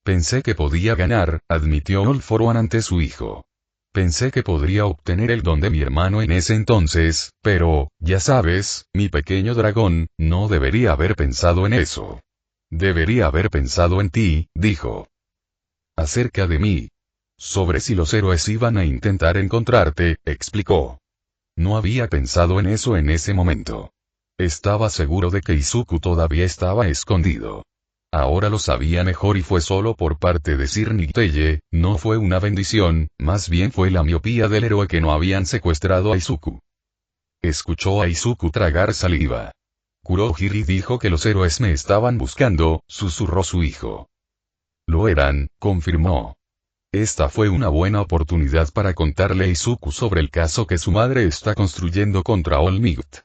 Pensé que podía ganar, admitió All For One ante su hijo. Pensé que podría obtener el don de mi hermano en ese entonces, pero, ya sabes, mi pequeño dragón, no debería haber pensado en eso. Debería haber pensado en ti, dijo. Acerca de mí. Sobre si los héroes iban a intentar encontrarte, explicó. No había pensado en eso en ese momento. Estaba seguro de que Izuku todavía estaba escondido. Ahora lo sabía mejor y fue solo por parte de Sir Nicteye, no fue una bendición, más bien fue la miopía del héroe que no habían secuestrado a Izuku. Escuchó a Izuku tragar saliva. Kurohiri dijo que los héroes me estaban buscando, susurró su hijo. Lo eran, confirmó. Esta fue una buena oportunidad para contarle a Izuku sobre el caso que su madre está construyendo contra All Might.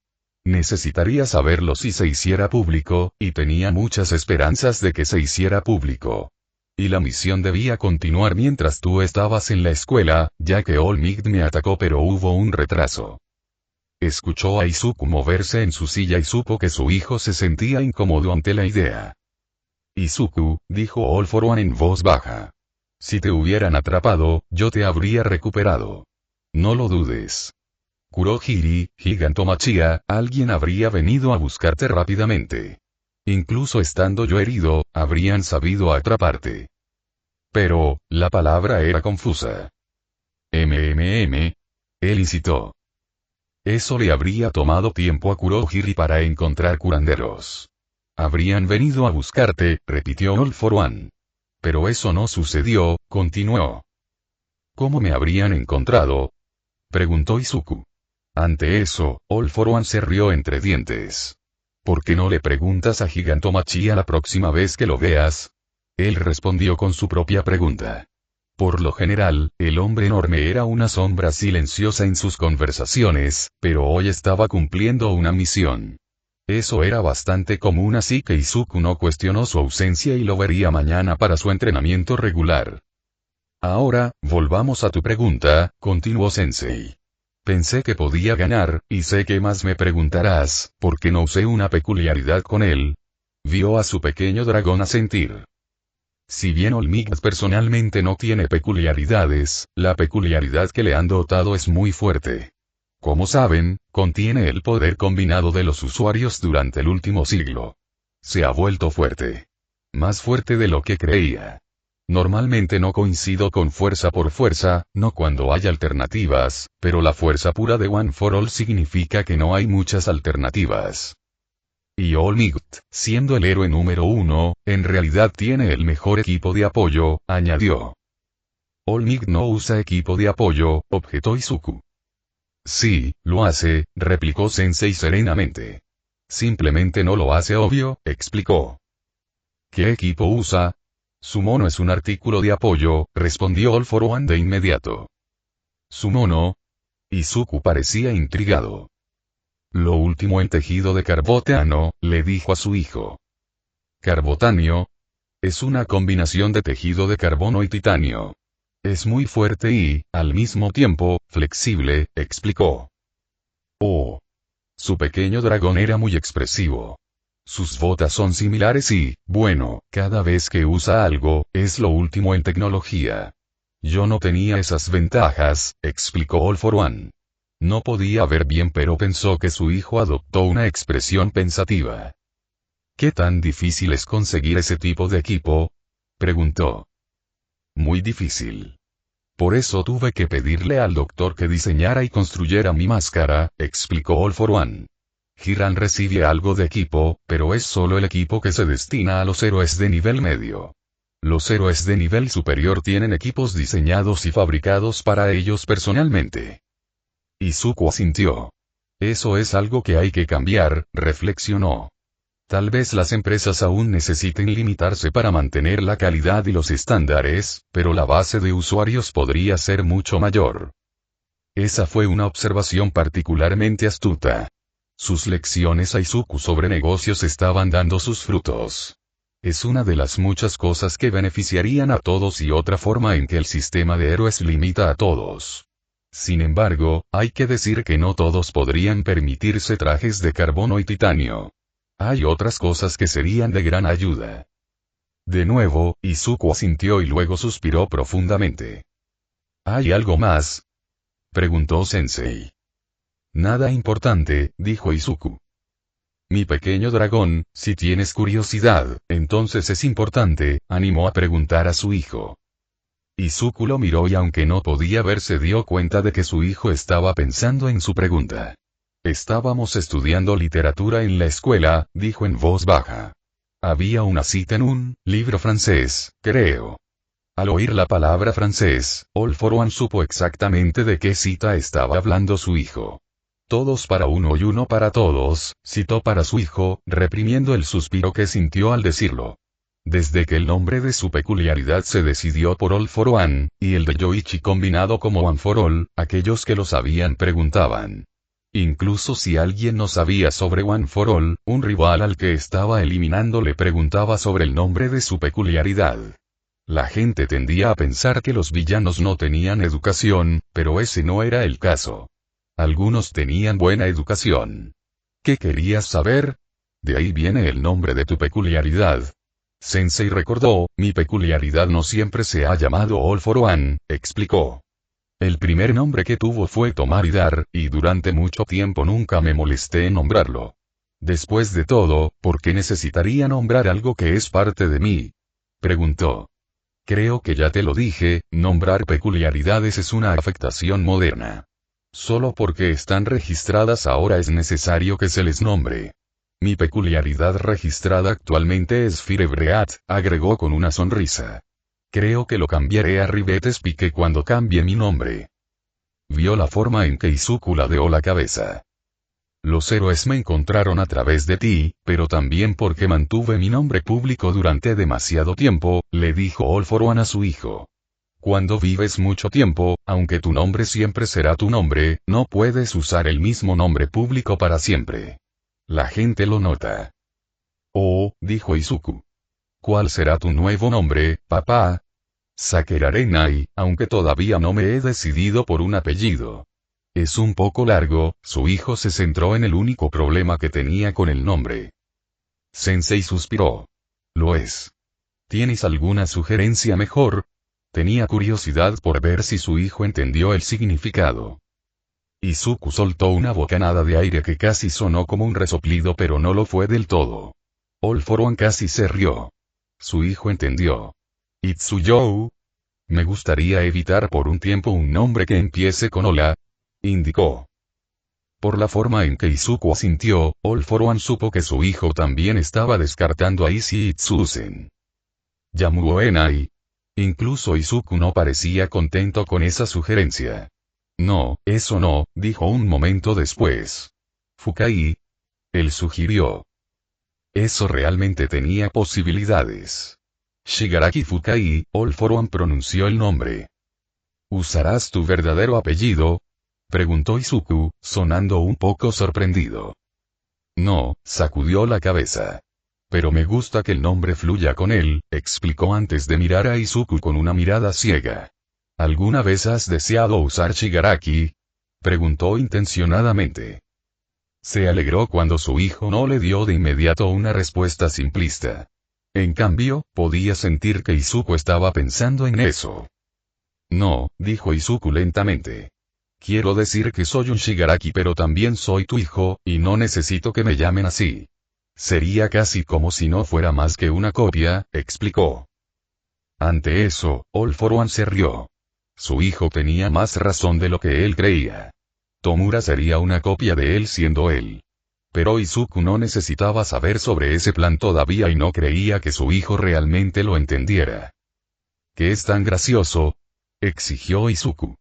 Necesitaría saberlo si se hiciera público, y tenía muchas esperanzas de que se hiciera público. Y la misión debía continuar mientras tú estabas en la escuela, ya que All Might me atacó pero hubo un retraso. Escuchó a Izuku moverse en su silla y supo que su hijo se sentía incómodo ante la idea. Izuku, dijo All For One en voz baja. Si te hubieran atrapado, yo te habría recuperado. No lo dudes. Kurohiri, Gigantomachia, alguien habría venido a buscarte rápidamente. Incluso estando yo herido, habrían sabido atraparte. Pero, la palabra era confusa. Él incitó. Eso le habría tomado tiempo a Kurohiri para encontrar curanderos. Habrían venido a buscarte, repitió All For One. Pero eso no sucedió, continuó. ¿Cómo me habrían encontrado? Preguntó Izuku. Ante eso, All For One se rió entre dientes. ¿Por qué no le preguntas a Gigantomachia la próxima vez que lo veas? Él respondió con su propia pregunta. Por lo general, el hombre enorme era una sombra silenciosa en sus conversaciones, pero hoy estaba cumpliendo una misión. Eso era bastante común, así que Izuku no cuestionó su ausencia y lo vería mañana para su entrenamiento regular. Ahora, volvamos a tu pregunta, continuó Sensei. Pensé que podía ganar, y sé que más me preguntarás, ¿por qué no usé una peculiaridad con él? Vio a su pequeño dragón asentir. Si bien All Might personalmente no tiene peculiaridades, la peculiaridad que le han dotado es muy fuerte. Como saben, contiene el poder combinado de los usuarios durante el último siglo. Se ha vuelto fuerte. Más fuerte de lo que creía. Normalmente no coincido con fuerza por fuerza, no cuando hay alternativas, pero la fuerza pura de One for All significa que no hay muchas alternativas. Y All Might, siendo el héroe número 1, en realidad tiene el mejor equipo de apoyo, añadió. All Might no usa equipo de apoyo, objetó Izuku. Sí, lo hace, replicó Sensei serenamente. Simplemente no lo hace obvio, explicó. ¿Qué equipo usa? Su mono es un artículo de apoyo, respondió All for One de inmediato. ¿Su mono? Izuku parecía intrigado. Lo último en tejido de carbotano, le dijo a su hijo. Carbotanio. Es una combinación de tejido de carbono y titanio. Es muy fuerte y, al mismo tiempo, flexible, explicó. Oh. Su pequeño dragón era muy expresivo. Sus botas son similares y, bueno, cada vez que usa algo, es lo último en tecnología. Yo no tenía esas ventajas, explicó All for One. No podía ver bien pero pensó que su hijo adoptó una expresión pensativa. ¿Qué tan difícil es conseguir ese tipo de equipo? Preguntó. Muy difícil. Por eso tuve que pedirle al doctor que diseñara y construyera mi máscara, explicó All for One. Hiran recibe algo de equipo, pero es solo el equipo que se destina a los héroes de nivel medio. Los héroes de nivel superior tienen equipos diseñados y fabricados para ellos personalmente. Izuku asintió. Eso es algo que hay que cambiar, reflexionó. Tal vez las empresas aún necesiten limitarse para mantener la calidad y los estándares, pero la base de usuarios podría ser mucho mayor. Esa fue una observación particularmente astuta. Sus lecciones a Izuku sobre negocios estaban dando sus frutos. Es una de las muchas cosas que beneficiarían a todos y otra forma en que el sistema de héroes limita a todos. Sin embargo, hay que decir que no todos podrían permitirse trajes de carbono y titanio. Hay otras cosas que serían de gran ayuda. De nuevo, Izuku asintió y luego suspiró profundamente. ¿Hay algo más? Preguntó Sensei. Nada importante, dijo Izuku. Mi pequeño dragón, si tienes curiosidad, entonces es importante, animó a preguntar a su hijo. Izuku lo miró y aunque no podía ver se dio cuenta de que su hijo estaba pensando en su pregunta. Estábamos estudiando literatura en la escuela, dijo en voz baja. Había una cita en un libro francés, creo. Al oír la palabra francés, All for One supo exactamente de qué cita estaba hablando su hijo. Todos para uno y uno para todos, citó para su hijo, reprimiendo el suspiro que sintió al decirlo. Desde que el nombre de su peculiaridad se decidió por All for One, y el de Yoichi combinado como One for All, aquellos que lo sabían preguntaban. Incluso si alguien no sabía sobre One for All, un rival al que estaba eliminando le preguntaba sobre el nombre de su peculiaridad. La gente tendía a pensar que los villanos no tenían educación, pero ese no era el caso. Algunos tenían buena educación. ¿Qué querías saber? De ahí viene el nombre de tu peculiaridad. Sensei recordó, mi peculiaridad no siempre se ha llamado All for One, explicó. El primer nombre que tuvo fue tomar y dar, y durante mucho tiempo nunca me molesté en nombrarlo. Después de todo, ¿por qué necesitaría nombrar algo que es parte de mí? Preguntó. Creo que ya te lo dije, nombrar peculiaridades es una afectación moderna. Solo porque están registradas ahora es necesario que se les nombre. Mi peculiaridad registrada actualmente es Firebreat, agregó con una sonrisa. Creo que lo cambiaré a Ribetes Pique cuando cambie mi nombre. Vio la forma en que Izuku ladeó la cabeza. Los héroes me encontraron a través de ti, pero también porque mantuve mi nombre público durante demasiado tiempo, le dijo All for One a su hijo. Cuando vives mucho tiempo, aunque tu nombre siempre será tu nombre, no puedes usar el mismo nombre público para siempre. La gente lo nota. Oh, dijo Izuku. ¿Cuál será tu nuevo nombre, papá? Sakurarenai, aunque todavía no me he decidido por un apellido. Es un poco largo, su hijo se centró en el único problema que tenía con el nombre. Sensei suspiró. Lo es. ¿Tienes alguna sugerencia mejor? Tenía curiosidad por ver si su hijo entendió el significado. Izuku soltó una bocanada de aire que casi sonó como un resoplido pero no lo fue del todo. All for One casi se rió. Su hijo entendió. Itsuyou. Me gustaría evitar por un tiempo un nombre que empiece con hola, indicó. Por la forma en que Izuku asintió, All for One supo que su hijo también estaba descartando a Ishii Itsusen. Yamuoenai. Incluso Izuku no parecía contento con esa sugerencia. No, eso no, dijo un momento después. Fukai. Él sugirió. Eso realmente tenía posibilidades. Shigaraki Fukai, All for One pronunció el nombre. ¿Usarás tu verdadero apellido? Preguntó Izuku, sonando un poco sorprendido. No, sacudió la cabeza. Pero me gusta que el nombre fluya con él, explicó antes de mirar a Izuku con una mirada ciega. ¿Alguna vez has deseado usar Shigaraki? Preguntó intencionadamente. Se alegró cuando su hijo no le dio de inmediato una respuesta simplista. En cambio, podía sentir que Izuku estaba pensando en eso. No, dijo Izuku lentamente. Quiero decir que soy un Shigaraki pero también soy tu hijo, y no necesito que me llamen así. Sería casi como si no fuera más que una copia, explicó. Ante eso, All for One se rió. Su hijo tenía más razón de lo que él creía. Tomura sería una copia de él siendo él. Pero Izuku no necesitaba saber sobre ese plan todavía y no creía que su hijo realmente lo entendiera. ¿Qué es tan gracioso? Exigió Izuku.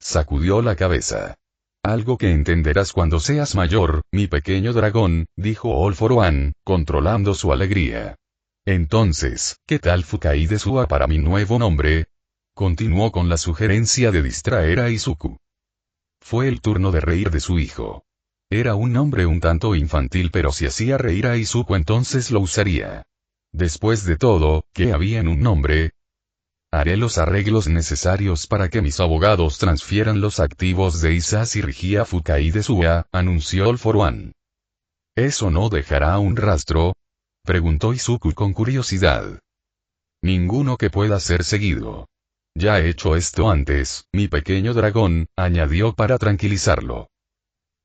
Sacudió la cabeza. Algo que entenderás cuando seas mayor, mi pequeño dragón, dijo All for One, controlando su alegría. Entonces, ¿qué tal Fukai de Sua para mi nuevo nombre? Continuó con la sugerencia de distraer a Izuku. Fue el turno de reír de su hijo. Era un nombre un tanto infantil pero si hacía reír a Izuku entonces lo usaría. Después de todo, ¿qué había en un nombre? Haré los arreglos necesarios para que mis abogados transfieran los activos de Isashi Rigia Fukai de Sua, anunció All for One. ¿Eso no dejará un rastro? Preguntó Izuku con curiosidad. Ninguno que pueda ser seguido. Ya he hecho esto antes, mi pequeño dragón, añadió para tranquilizarlo.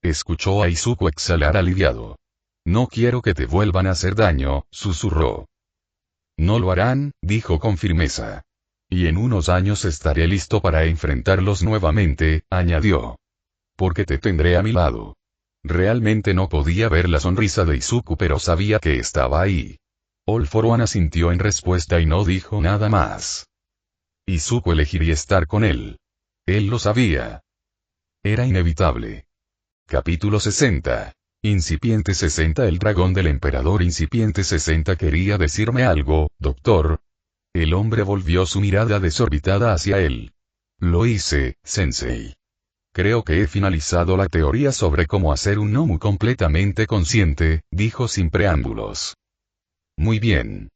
Escuchó a Izuku exhalar aliviado. No quiero que te vuelvan a hacer daño, susurró. No lo harán, dijo con firmeza. Y en unos años estaré listo para enfrentarlos nuevamente, añadió. Porque te tendré a mi lado. Realmente no podía ver la sonrisa de Izuku pero sabía que estaba ahí. All for One asintió en respuesta y no dijo nada más. Izuku elegiría estar con él. Él lo sabía. Era inevitable. Capítulo 60. Incipiente 60. El dragón del emperador Incipiente 60 quería decirme algo, doctor. El hombre volvió su mirada desorbitada hacia él. Lo hice, sensei. Creo que he finalizado la teoría sobre cómo hacer un Nomu completamente consciente, dijo sin preámbulos. Muy bien.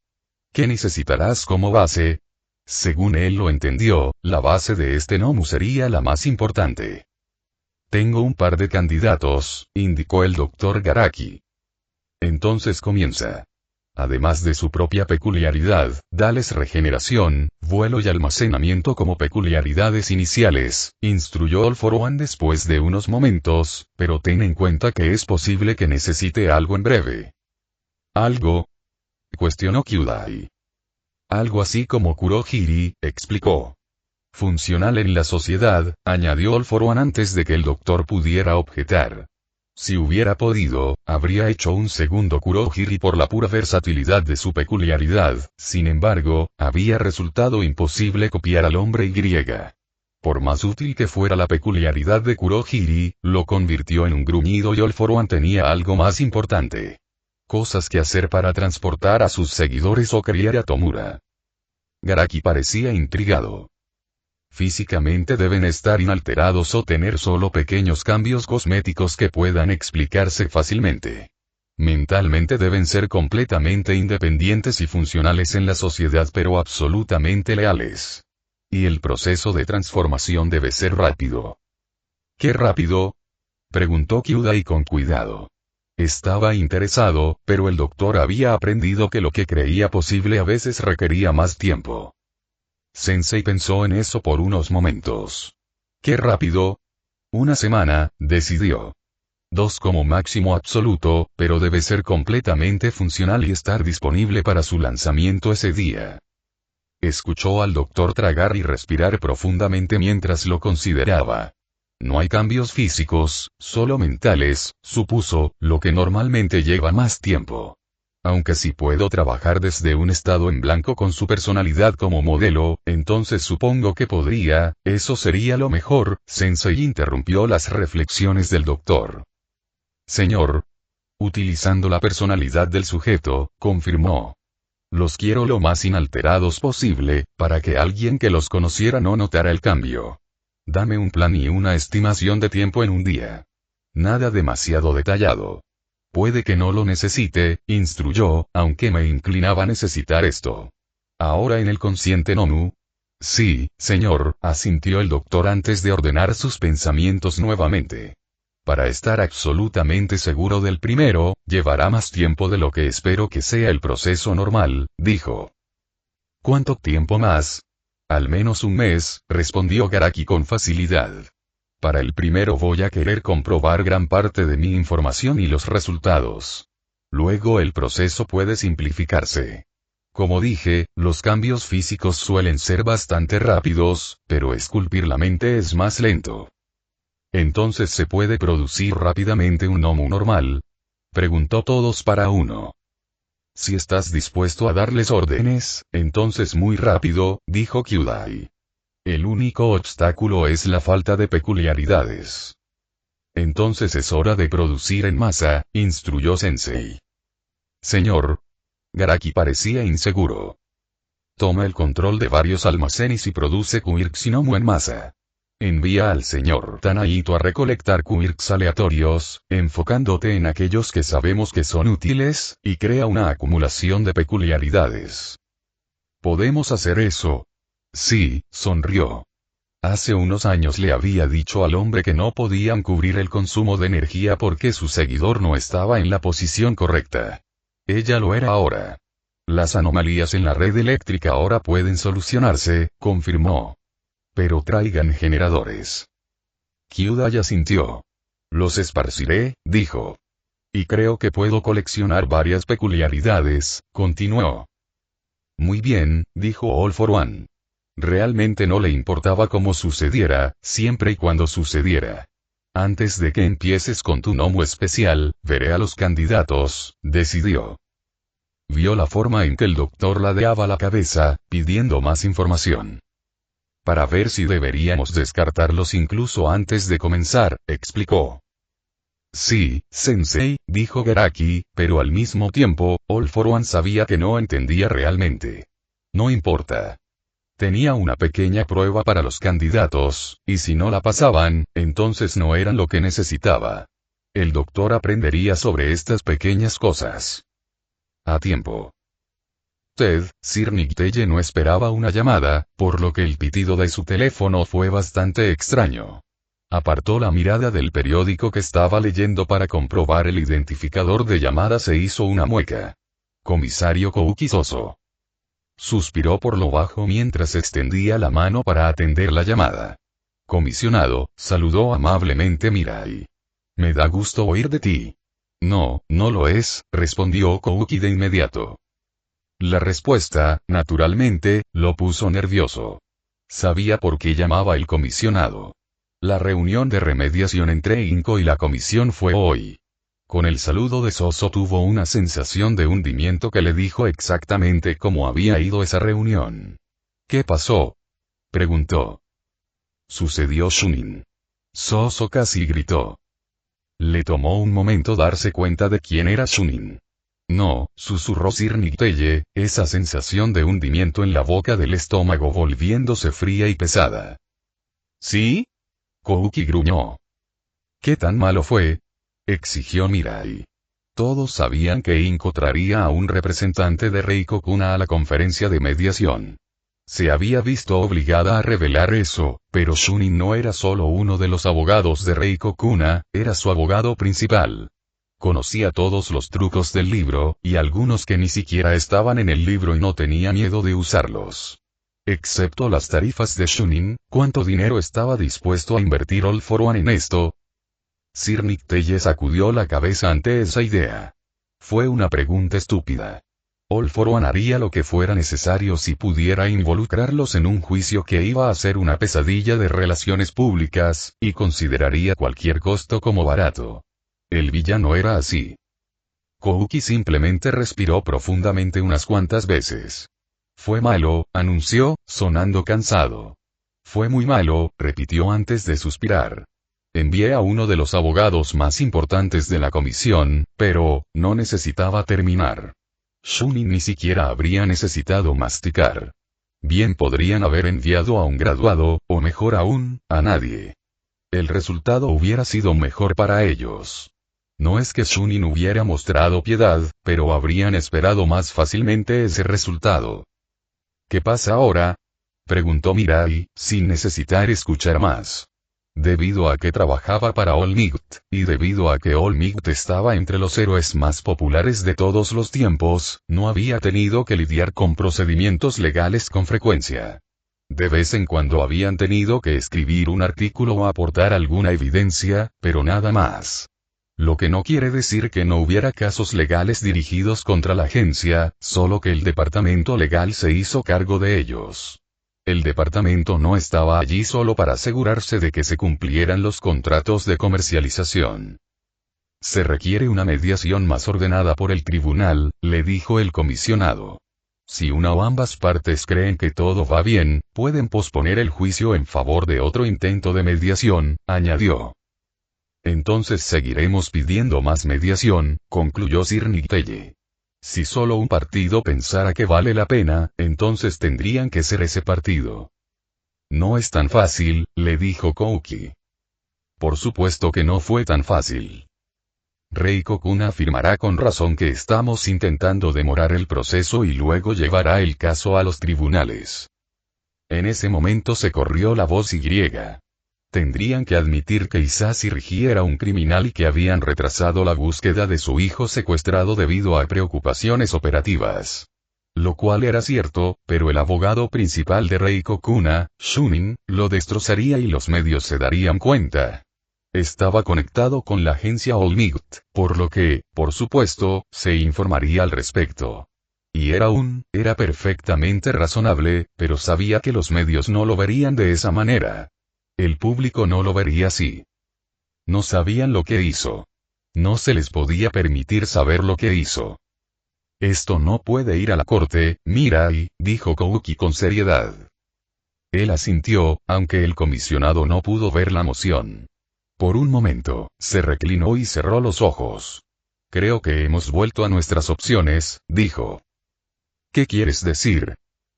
¿Qué necesitarás como base? Según él lo entendió, la base de este Nomu sería la más importante. Tengo un par de candidatos, indicó el Dr. Garaki. Entonces comienza. Además de su propia peculiaridad, dales regeneración, vuelo y almacenamiento como peculiaridades iniciales, instruyó All for One después de unos momentos, pero ten en cuenta que es posible que necesite algo en breve. ¿Algo? Cuestionó Kyudai. Algo así como Kurohiri, explicó. Funcional en la sociedad, añadió All for One antes de que el doctor pudiera objetar. Si hubiera podido, habría hecho un segundo Kurohiri por la pura versatilidad de su peculiaridad, sin embargo, había resultado imposible copiar al hombre Y. Por más útil que fuera la peculiaridad de Kurohiri, lo convirtió en un gruñido y All for One tenía algo más importante. Cosas que hacer para transportar a sus seguidores o criar a Tomura. Garaki parecía intrigado. Físicamente deben estar inalterados o tener solo pequeños cambios cosméticos que puedan explicarse fácilmente. Mentalmente deben ser completamente independientes y funcionales en la sociedad pero absolutamente leales. Y el proceso de transformación debe ser rápido. ¿Qué rápido? Preguntó Kyudai con cuidado. Estaba interesado, pero el doctor había aprendido que lo que creía posible a veces requería más tiempo. Sensei pensó en eso por unos momentos. ¡Qué rápido! Una semana, decidió. 2 como máximo absoluto, pero debe ser completamente funcional y estar disponible para su lanzamiento ese día. Escuchó al doctor tragar y respirar profundamente mientras lo consideraba. No hay cambios físicos, solo mentales, supuso, lo que normalmente lleva más tiempo. Aunque si puedo trabajar desde un estado en blanco con su personalidad como modelo, entonces supongo que podría, eso sería lo mejor. Sensei interrumpió las reflexiones del doctor. Señor. Utilizando la personalidad del sujeto, confirmó. Los quiero lo más inalterados posible, para que alguien que los conociera no notara el cambio. Dame un plan y una estimación de tiempo en un día. Nada demasiado detallado. Puede que no lo necesite, instruyó, aunque me inclinaba a necesitar esto. Ahora en el consciente Nomu. Sí, señor, asintió el doctor antes de ordenar sus pensamientos nuevamente. Para estar absolutamente seguro del primero, llevará más tiempo de lo que espero que sea el proceso normal, dijo. ¿Cuánto tiempo más? Al menos un mes, respondió Garaki con facilidad. Para el primero voy a querer comprobar gran parte de mi información y los resultados. Luego el proceso puede simplificarse. Como dije, los cambios físicos suelen ser bastante rápidos, pero esculpir la mente es más lento. ¿Entonces se puede producir rápidamente un Nomu normal? Preguntó todos para uno. Si estás dispuesto a darles órdenes, entonces muy rápido, dijo Kyudai. El único obstáculo es la falta de peculiaridades. Entonces es hora de producir en masa, instruyó Sensei. Señor. Garaki parecía inseguro. Toma el control de varios almacenes y produce quirks y Nomu en masa. Envía al señor Tanaito a recolectar quirks aleatorios, enfocándote en aquellos que sabemos que son útiles, y crea una acumulación de peculiaridades. ¿Podemos hacer eso? Sí, sonrió. Hace unos años le había dicho al hombre que no podían cubrir el consumo de energía porque su seguidor no estaba en la posición correcta. Ella lo era ahora. Las anomalías en la red eléctrica ahora pueden solucionarse, confirmó. Pero traigan generadores. Kyudai asintió. Los esparciré, dijo. Y creo que puedo coleccionar varias peculiaridades, continuó. Muy bien, dijo All for One. Realmente no le importaba cómo sucediera, siempre y cuando sucediera. Antes de que empieces con tu Nomu especial, veré a los candidatos, decidió. Vio la forma en que el doctor ladeaba la cabeza, pidiendo más información. Para ver si deberíamos descartarlos incluso antes de comenzar, explicó. Sí, Sensei, dijo Garaki, pero al mismo tiempo, All for One sabía que no entendía realmente. No importa. Tenía una pequeña prueba para los candidatos, y si no la pasaban, entonces no eran lo que necesitaba. El doctor aprendería sobre estas pequeñas cosas. A tiempo. Sir Nicteye no esperaba una llamada, por lo que el pitido de su teléfono fue bastante extraño. Apartó la mirada del periódico que estaba leyendo para comprobar el identificador de llamadas e hizo una mueca. Comisario Kouki Soso. Suspiró por lo bajo mientras extendía la mano para atender la llamada. Comisionado, saludó amablemente Mirai. Me da gusto oír de ti. No, no lo es, respondió Kouki de inmediato. La respuesta, naturalmente, lo puso nervioso. Sabía por qué llamaba el comisionado. La reunión de remediación entre Inco y la comisión fue hoy. Con el saludo de Soso tuvo una sensación de hundimiento que le dijo exactamente cómo había ido esa reunión. ¿Qué pasó? Preguntó. Sucedió Shunin. Soso casi gritó. Le tomó un momento darse cuenta de quién era Shunin. No, susurró Sir Nicteye, esa sensación de hundimiento en la boca del estómago volviéndose fría y pesada. ¿Sí? Kouki gruñó. ¿Qué tan malo fue? Exigió Mirai. Todos sabían que Inko traería a un representante de Reikokuna a la conferencia de mediación. Se había visto obligada a revelar eso, pero Shunin no era solo uno de los abogados de Reikokuna, era su abogado principal. Conocía todos los trucos del libro, y algunos que ni siquiera estaban en el libro y no tenía miedo de usarlos. Excepto las tarifas de Shunin, ¿cuánto dinero estaba dispuesto a invertir All for One en esto? Sir Nicteye sacudió la cabeza ante esa idea. Fue una pregunta estúpida. All for One haría lo que fuera necesario si pudiera involucrarlos en un juicio que iba a ser una pesadilla de relaciones públicas, y consideraría cualquier costo como barato. El villano era así. Kouki simplemente respiró profundamente unas cuantas veces. Fue malo, anunció, sonando cansado. Fue muy malo, repitió antes de suspirar. Envié a uno de los abogados más importantes de la comisión, pero no necesitaba terminar. Shunin ni siquiera habría necesitado masticar. Bien podrían haber enviado a un graduado, o mejor aún, a nadie. El resultado hubiera sido mejor para ellos. No es que Shunin hubiera mostrado piedad, pero habrían esperado más fácilmente ese resultado. ¿Qué pasa ahora?, preguntó Mirai, sin necesitar escuchar más. Debido a que trabajaba para All Might, y debido a que All Might estaba entre los héroes más populares de todos los tiempos, no había tenido que lidiar con procedimientos legales con frecuencia. De vez en cuando habían tenido que escribir un artículo o aportar alguna evidencia, pero nada más. Lo que no quiere decir que no hubiera casos legales dirigidos contra la agencia, solo que el departamento legal se hizo cargo de ellos. El departamento no estaba allí solo para asegurarse de que se cumplieran los contratos de comercialización. Se requiere una mediación más ordenada por el tribunal, le dijo el comisionado. Si una o ambas partes creen que todo va bien, pueden posponer el juicio en favor de otro intento de mediación, añadió. Entonces seguiremos pidiendo más mediación, concluyó Sir Nicteye. Si solo un partido pensara que vale la pena, entonces tendrían que ser ese partido. No es tan fácil, le dijo Kouki. Por supuesto que no fue tan fácil. Reiko-kun afirmará con razón que estamos intentando demorar el proceso y luego llevará el caso a los tribunales. En ese momento se corrió la voz y. Tendrían que admitir que Isashi Rigi era un criminal y que habían retrasado la búsqueda de su hijo secuestrado debido a preocupaciones operativas. Lo cual era cierto, pero el abogado principal de Reiko-kun, Shunin, lo destrozaría y los medios se darían cuenta. Estaba conectado con la agencia All Might, por lo que, por supuesto, se informaría al respecto. Y era perfectamente razonable, pero sabía que los medios no lo verían de esa manera. El público no lo vería así. No sabían lo que hizo. No se les podía permitir saber lo que hizo. Esto no puede ir a la corte, Mirai, dijo Kouki con seriedad. Él asintió, aunque el comisionado no pudo ver la moción. Por un momento, se reclinó y cerró los ojos. Creo que hemos vuelto a nuestras opciones, dijo. ¿Qué quieres decir?,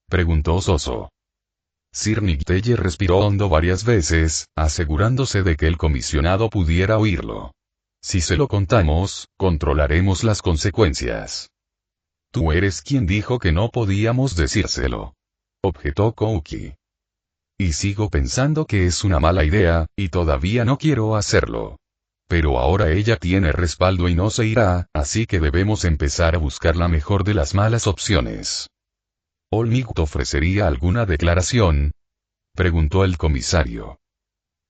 preguntó Soso. Sir Nicteye respiró hondo varias veces, asegurándose de que el comisionado pudiera oírlo. Si se lo contamos, controlaremos las consecuencias. Tú eres quien dijo que no podíamos decírselo, objetó Kouki. Y sigo pensando que es una mala idea, y todavía no quiero hacerlo. Pero ahora ella tiene respaldo y no se irá, así que debemos empezar a buscar la mejor de las malas opciones. ¿All Might ofrecería alguna declaración?, preguntó el comisario.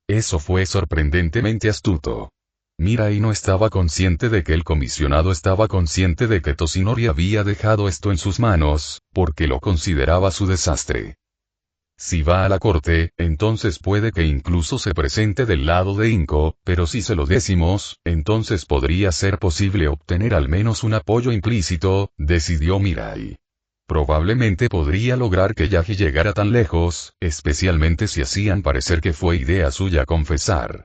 Eso fue sorprendentemente astuto. Mirai no estaba consciente de que el comisionado estaba consciente de que Toshinori había dejado esto en sus manos, porque lo consideraba su desastre. Si va a la corte, entonces puede que incluso se presente del lado de Inko, pero si se lo decimos, entonces podría ser posible obtener al menos un apoyo implícito, decidió Mirai. Probablemente podría lograr que Yagi llegara tan lejos, especialmente si hacían parecer que fue idea suya confesar.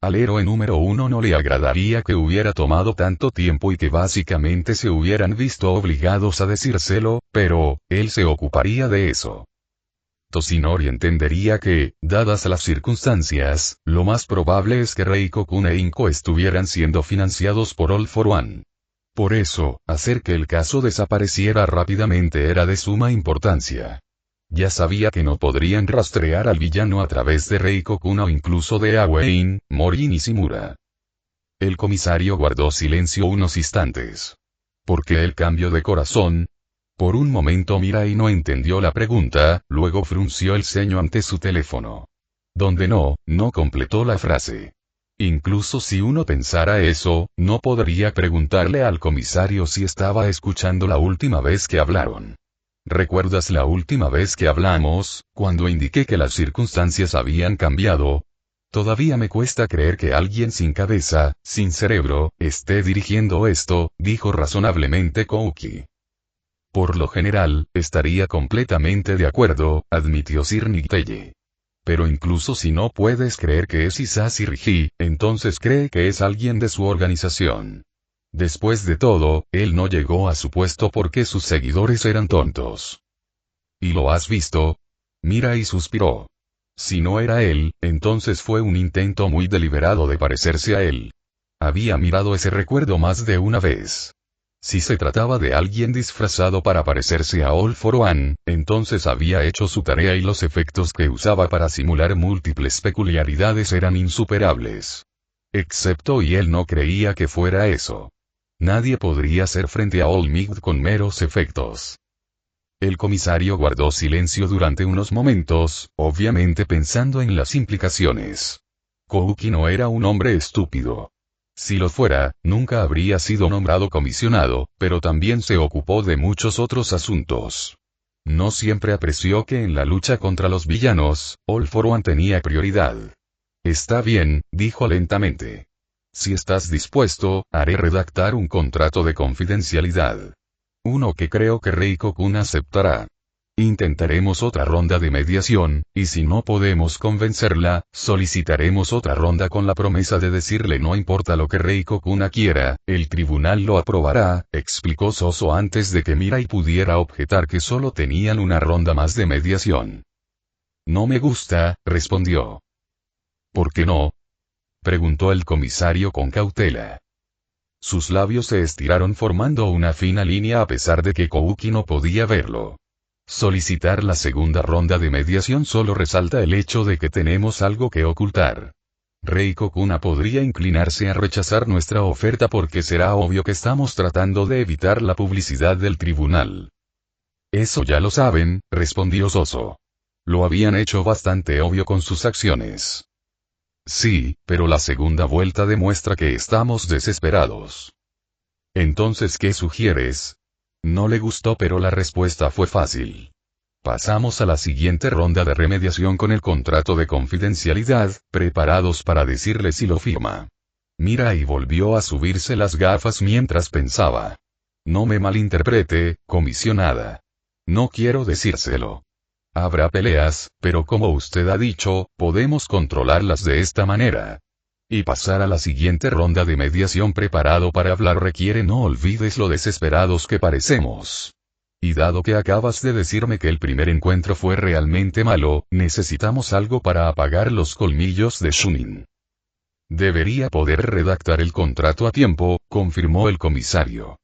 Al héroe número 1 no le agradaría que hubiera tomado tanto tiempo y que básicamente se hubieran visto obligados a decírselo, pero, él se ocuparía de eso. Toshinori entendería que, dadas las circunstancias, lo más probable es que Reiko-kun e Inko estuvieran siendo financiados por All for One. Por eso, hacer que el caso desapareciera rápidamente era de suma importancia. Ya sabía que no podrían rastrear al villano a través de Reiko-kun o incluso de Awain, Mori y Nishimura. El comisario guardó silencio unos instantes. ¿Por qué el cambio de corazón? Por un momento Mirai no entendió la pregunta, luego frunció el ceño ante su teléfono. Donde no completó la frase. Incluso si uno pensara eso, no podría preguntarle al comisario si estaba escuchando la última vez que hablaron. ¿Recuerdas la última vez que hablamos, cuando indiqué que las circunstancias habían cambiado? Todavía me cuesta creer que alguien sin cabeza, sin cerebro, esté dirigiendo esto, dijo razonablemente Kouki. Por lo general, estaría completamente de acuerdo, admitió Sir Nicteye. Pero incluso si no puedes creer que es Hisashi Rigi, entonces cree que es alguien de su organización. Después de todo, él no llegó a su puesto porque sus seguidores eran tontos. ¿Y lo has visto? Mirai suspiró. Si no era él, entonces fue un intento muy deliberado de parecerse a él. Había mirado ese recuerdo más de una vez. Si se trataba de alguien disfrazado para parecerse a All for One, entonces había hecho su tarea y los efectos que usaba para simular múltiples peculiaridades eran insuperables. Excepto y él no creía que fuera eso. Nadie podría hacer frente a All Might con meros efectos. El comisario guardó silencio durante unos momentos, obviamente pensando en las implicaciones. Kouki no era un hombre estúpido. Si lo fuera, nunca habría sido nombrado comisionado, pero también se ocupó de muchos otros asuntos. No siempre apreció que en la lucha contra los villanos, All for One tenía prioridad. Está bien, dijo lentamente. Si estás dispuesto, haré redactar un contrato de confidencialidad. Uno que creo que Reiko-kun aceptará. Intentaremos otra ronda de mediación, y si no podemos convencerla, solicitaremos otra ronda con la promesa de decirle no importa lo que Reiko-kun quiera, el tribunal lo aprobará, explicó Soso antes de que Mirai pudiera objetar que solo tenían una ronda más de mediación. No me gusta, respondió. ¿Por qué no? Preguntó el comisario con cautela. Sus labios se estiraron formando una fina línea a pesar de que Kouki no podía verlo. Solicitar la segunda ronda de mediación solo resalta el hecho de que tenemos algo que ocultar. Reiko-kun podría inclinarse a rechazar nuestra oferta porque será obvio que estamos tratando de evitar la publicidad del tribunal. Eso ya lo saben, respondió Soso. Lo habían hecho bastante obvio con sus acciones. Sí, pero la segunda vuelta demuestra que estamos desesperados. Entonces, ¿qué sugieres? No le gustó, pero la respuesta fue fácil. Pasamos a la siguiente ronda de remediación con el contrato de confidencialidad, preparados para decirle si lo firma. Mirai volvió a subirse las gafas mientras pensaba. No me malinterprete, comisionada. No quiero decírselo. Habrá peleas, pero como usted ha dicho, podemos controlarlas de esta manera. Y pasar a la siguiente ronda de mediación preparado para hablar requiere no olvides lo desesperados que parecemos. Y dado que acabas de decirme que el primer encuentro fue realmente malo, necesitamos algo para apagar los colmillos de Shunin. Debería poder redactar el contrato a tiempo, confirmó el comisario.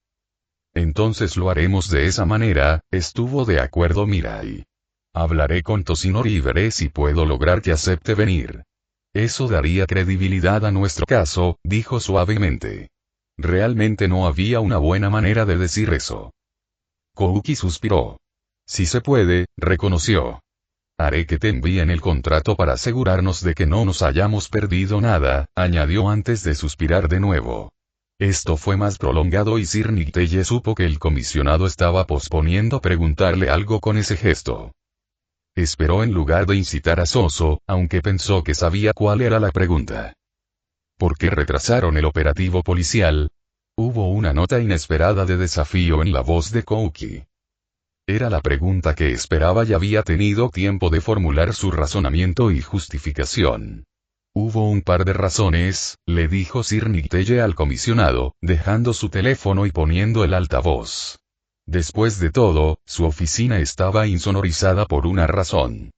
Entonces lo haremos de esa manera, estuvo de acuerdo Mirai. Hablaré con Toshinori y veré si puedo lograr que acepte venir. Eso daría credibilidad a nuestro caso, dijo suavemente. Realmente no había una buena manera de decir eso. Kouki suspiró. Si se puede, reconoció. Haré que te envíen el contrato para asegurarnos de que no nos hayamos perdido nada, añadió antes de suspirar de nuevo. Esto fue más prolongado y Sir Nicteye supo que el comisionado estaba posponiendo preguntarle algo con ese gesto. Esperó en lugar de incitar a Soso, aunque pensó que sabía cuál era la pregunta. ¿Por qué retrasaron el operativo policial? Hubo una nota inesperada de desafío en la voz de Kouki. Era la pregunta que esperaba y había tenido tiempo de formular su razonamiento y justificación. Hubo un par de razones, le dijo Sir Nicteye al comisionado, dejando su teléfono y poniendo el altavoz. Después de todo, su oficina estaba insonorizada por una razón.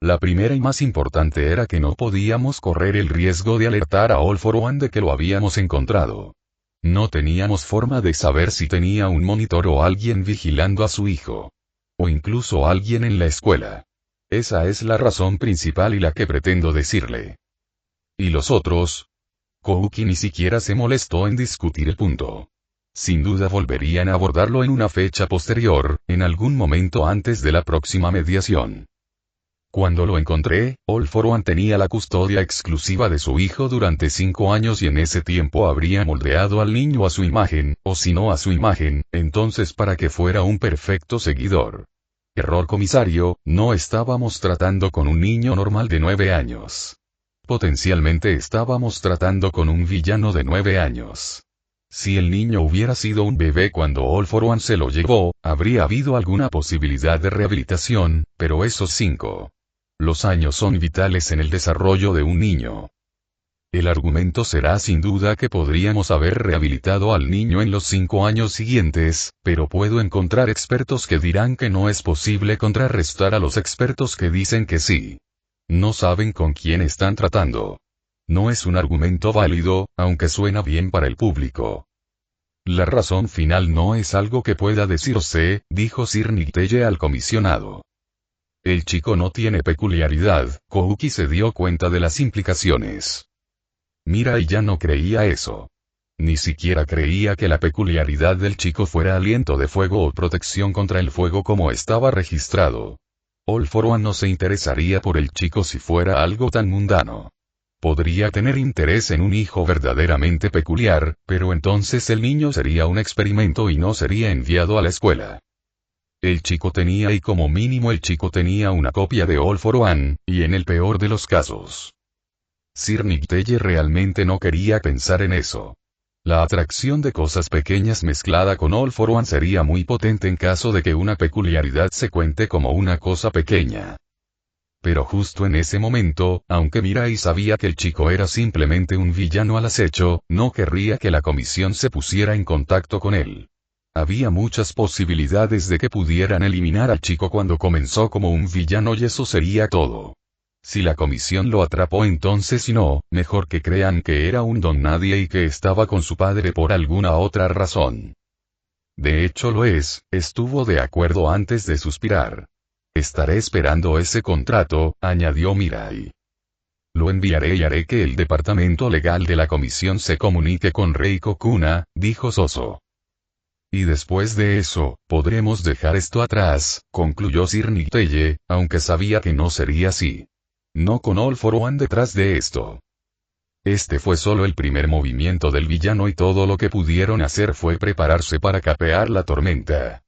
La primera y más importante era que no podíamos correr el riesgo de alertar a All for One de que lo habíamos encontrado. No teníamos forma de saber si tenía un monitor o alguien vigilando a su hijo. O incluso alguien en la escuela. Esa es la razón principal y la que pretendo decirle. ¿Y los otros? Kouki ni siquiera se molestó en discutir el punto. Sin duda volverían a abordarlo en una fecha posterior, en algún momento antes de la próxima mediación. Cuando lo encontré, All for One tenía la custodia exclusiva de su hijo durante 5 años y en ese tiempo habría moldeado al niño a su imagen, o si no a su imagen, entonces para que fuera un perfecto seguidor. Error comisario, no estábamos tratando con un niño normal de 9 años. Potencialmente estábamos tratando con un villano de 9 años. Si el niño hubiera sido un bebé cuando All for One se lo llevó, habría habido alguna posibilidad de rehabilitación, pero esos 5. Los años son vitales en el desarrollo de un niño. El argumento será sin duda que podríamos haber rehabilitado al niño en los 5 años siguientes, pero puedo encontrar expertos que dirán que no es posible contrarrestar a los expertos que dicen que sí. No saben con quién están tratando. No es un argumento válido, aunque suena bien para el público. La razón final no es algo que pueda decirse, dijo Sir Nicteye al comisionado. El chico no tiene peculiaridad, Kouki se dio cuenta de las implicaciones. Mirai ya no creía eso. Ni siquiera creía que la peculiaridad del chico fuera aliento de fuego o protección contra el fuego como estaba registrado. All for One no se interesaría por el chico si fuera algo tan mundano. Podría tener interés en un hijo verdaderamente peculiar, pero entonces el niño sería un experimento y no sería enviado a la escuela. El chico tenía y como mínimo el chico tenía una copia de All for One, y en el peor de los casos. Sir Nicteye realmente no quería pensar en eso. La atracción de cosas pequeñas mezclada con All for One sería muy potente en caso de que una peculiaridad se cuente como una cosa pequeña. Pero justo en ese momento, aunque Mirai sabía que el chico era simplemente un villano al acecho, no querría que la comisión se pusiera en contacto con él. Había muchas posibilidades de que pudieran eliminar al chico cuando comenzó como un villano y eso sería todo. Si la comisión lo atrapó entonces si no, mejor que crean que era un don nadie y que estaba con su padre por alguna otra razón. De hecho lo es, estuvo de acuerdo antes de suspirar. Estaré esperando ese contrato, añadió Mirai. Lo enviaré y haré que el departamento legal de la comisión se comunique con Reiko Kuna, dijo Soso. Y después de eso, podremos dejar esto atrás, concluyó Sir Nicteye, aunque sabía que no sería así. No con All for One detrás de esto. Este fue solo el primer movimiento del villano y todo lo que pudieron hacer fue prepararse para capear la tormenta.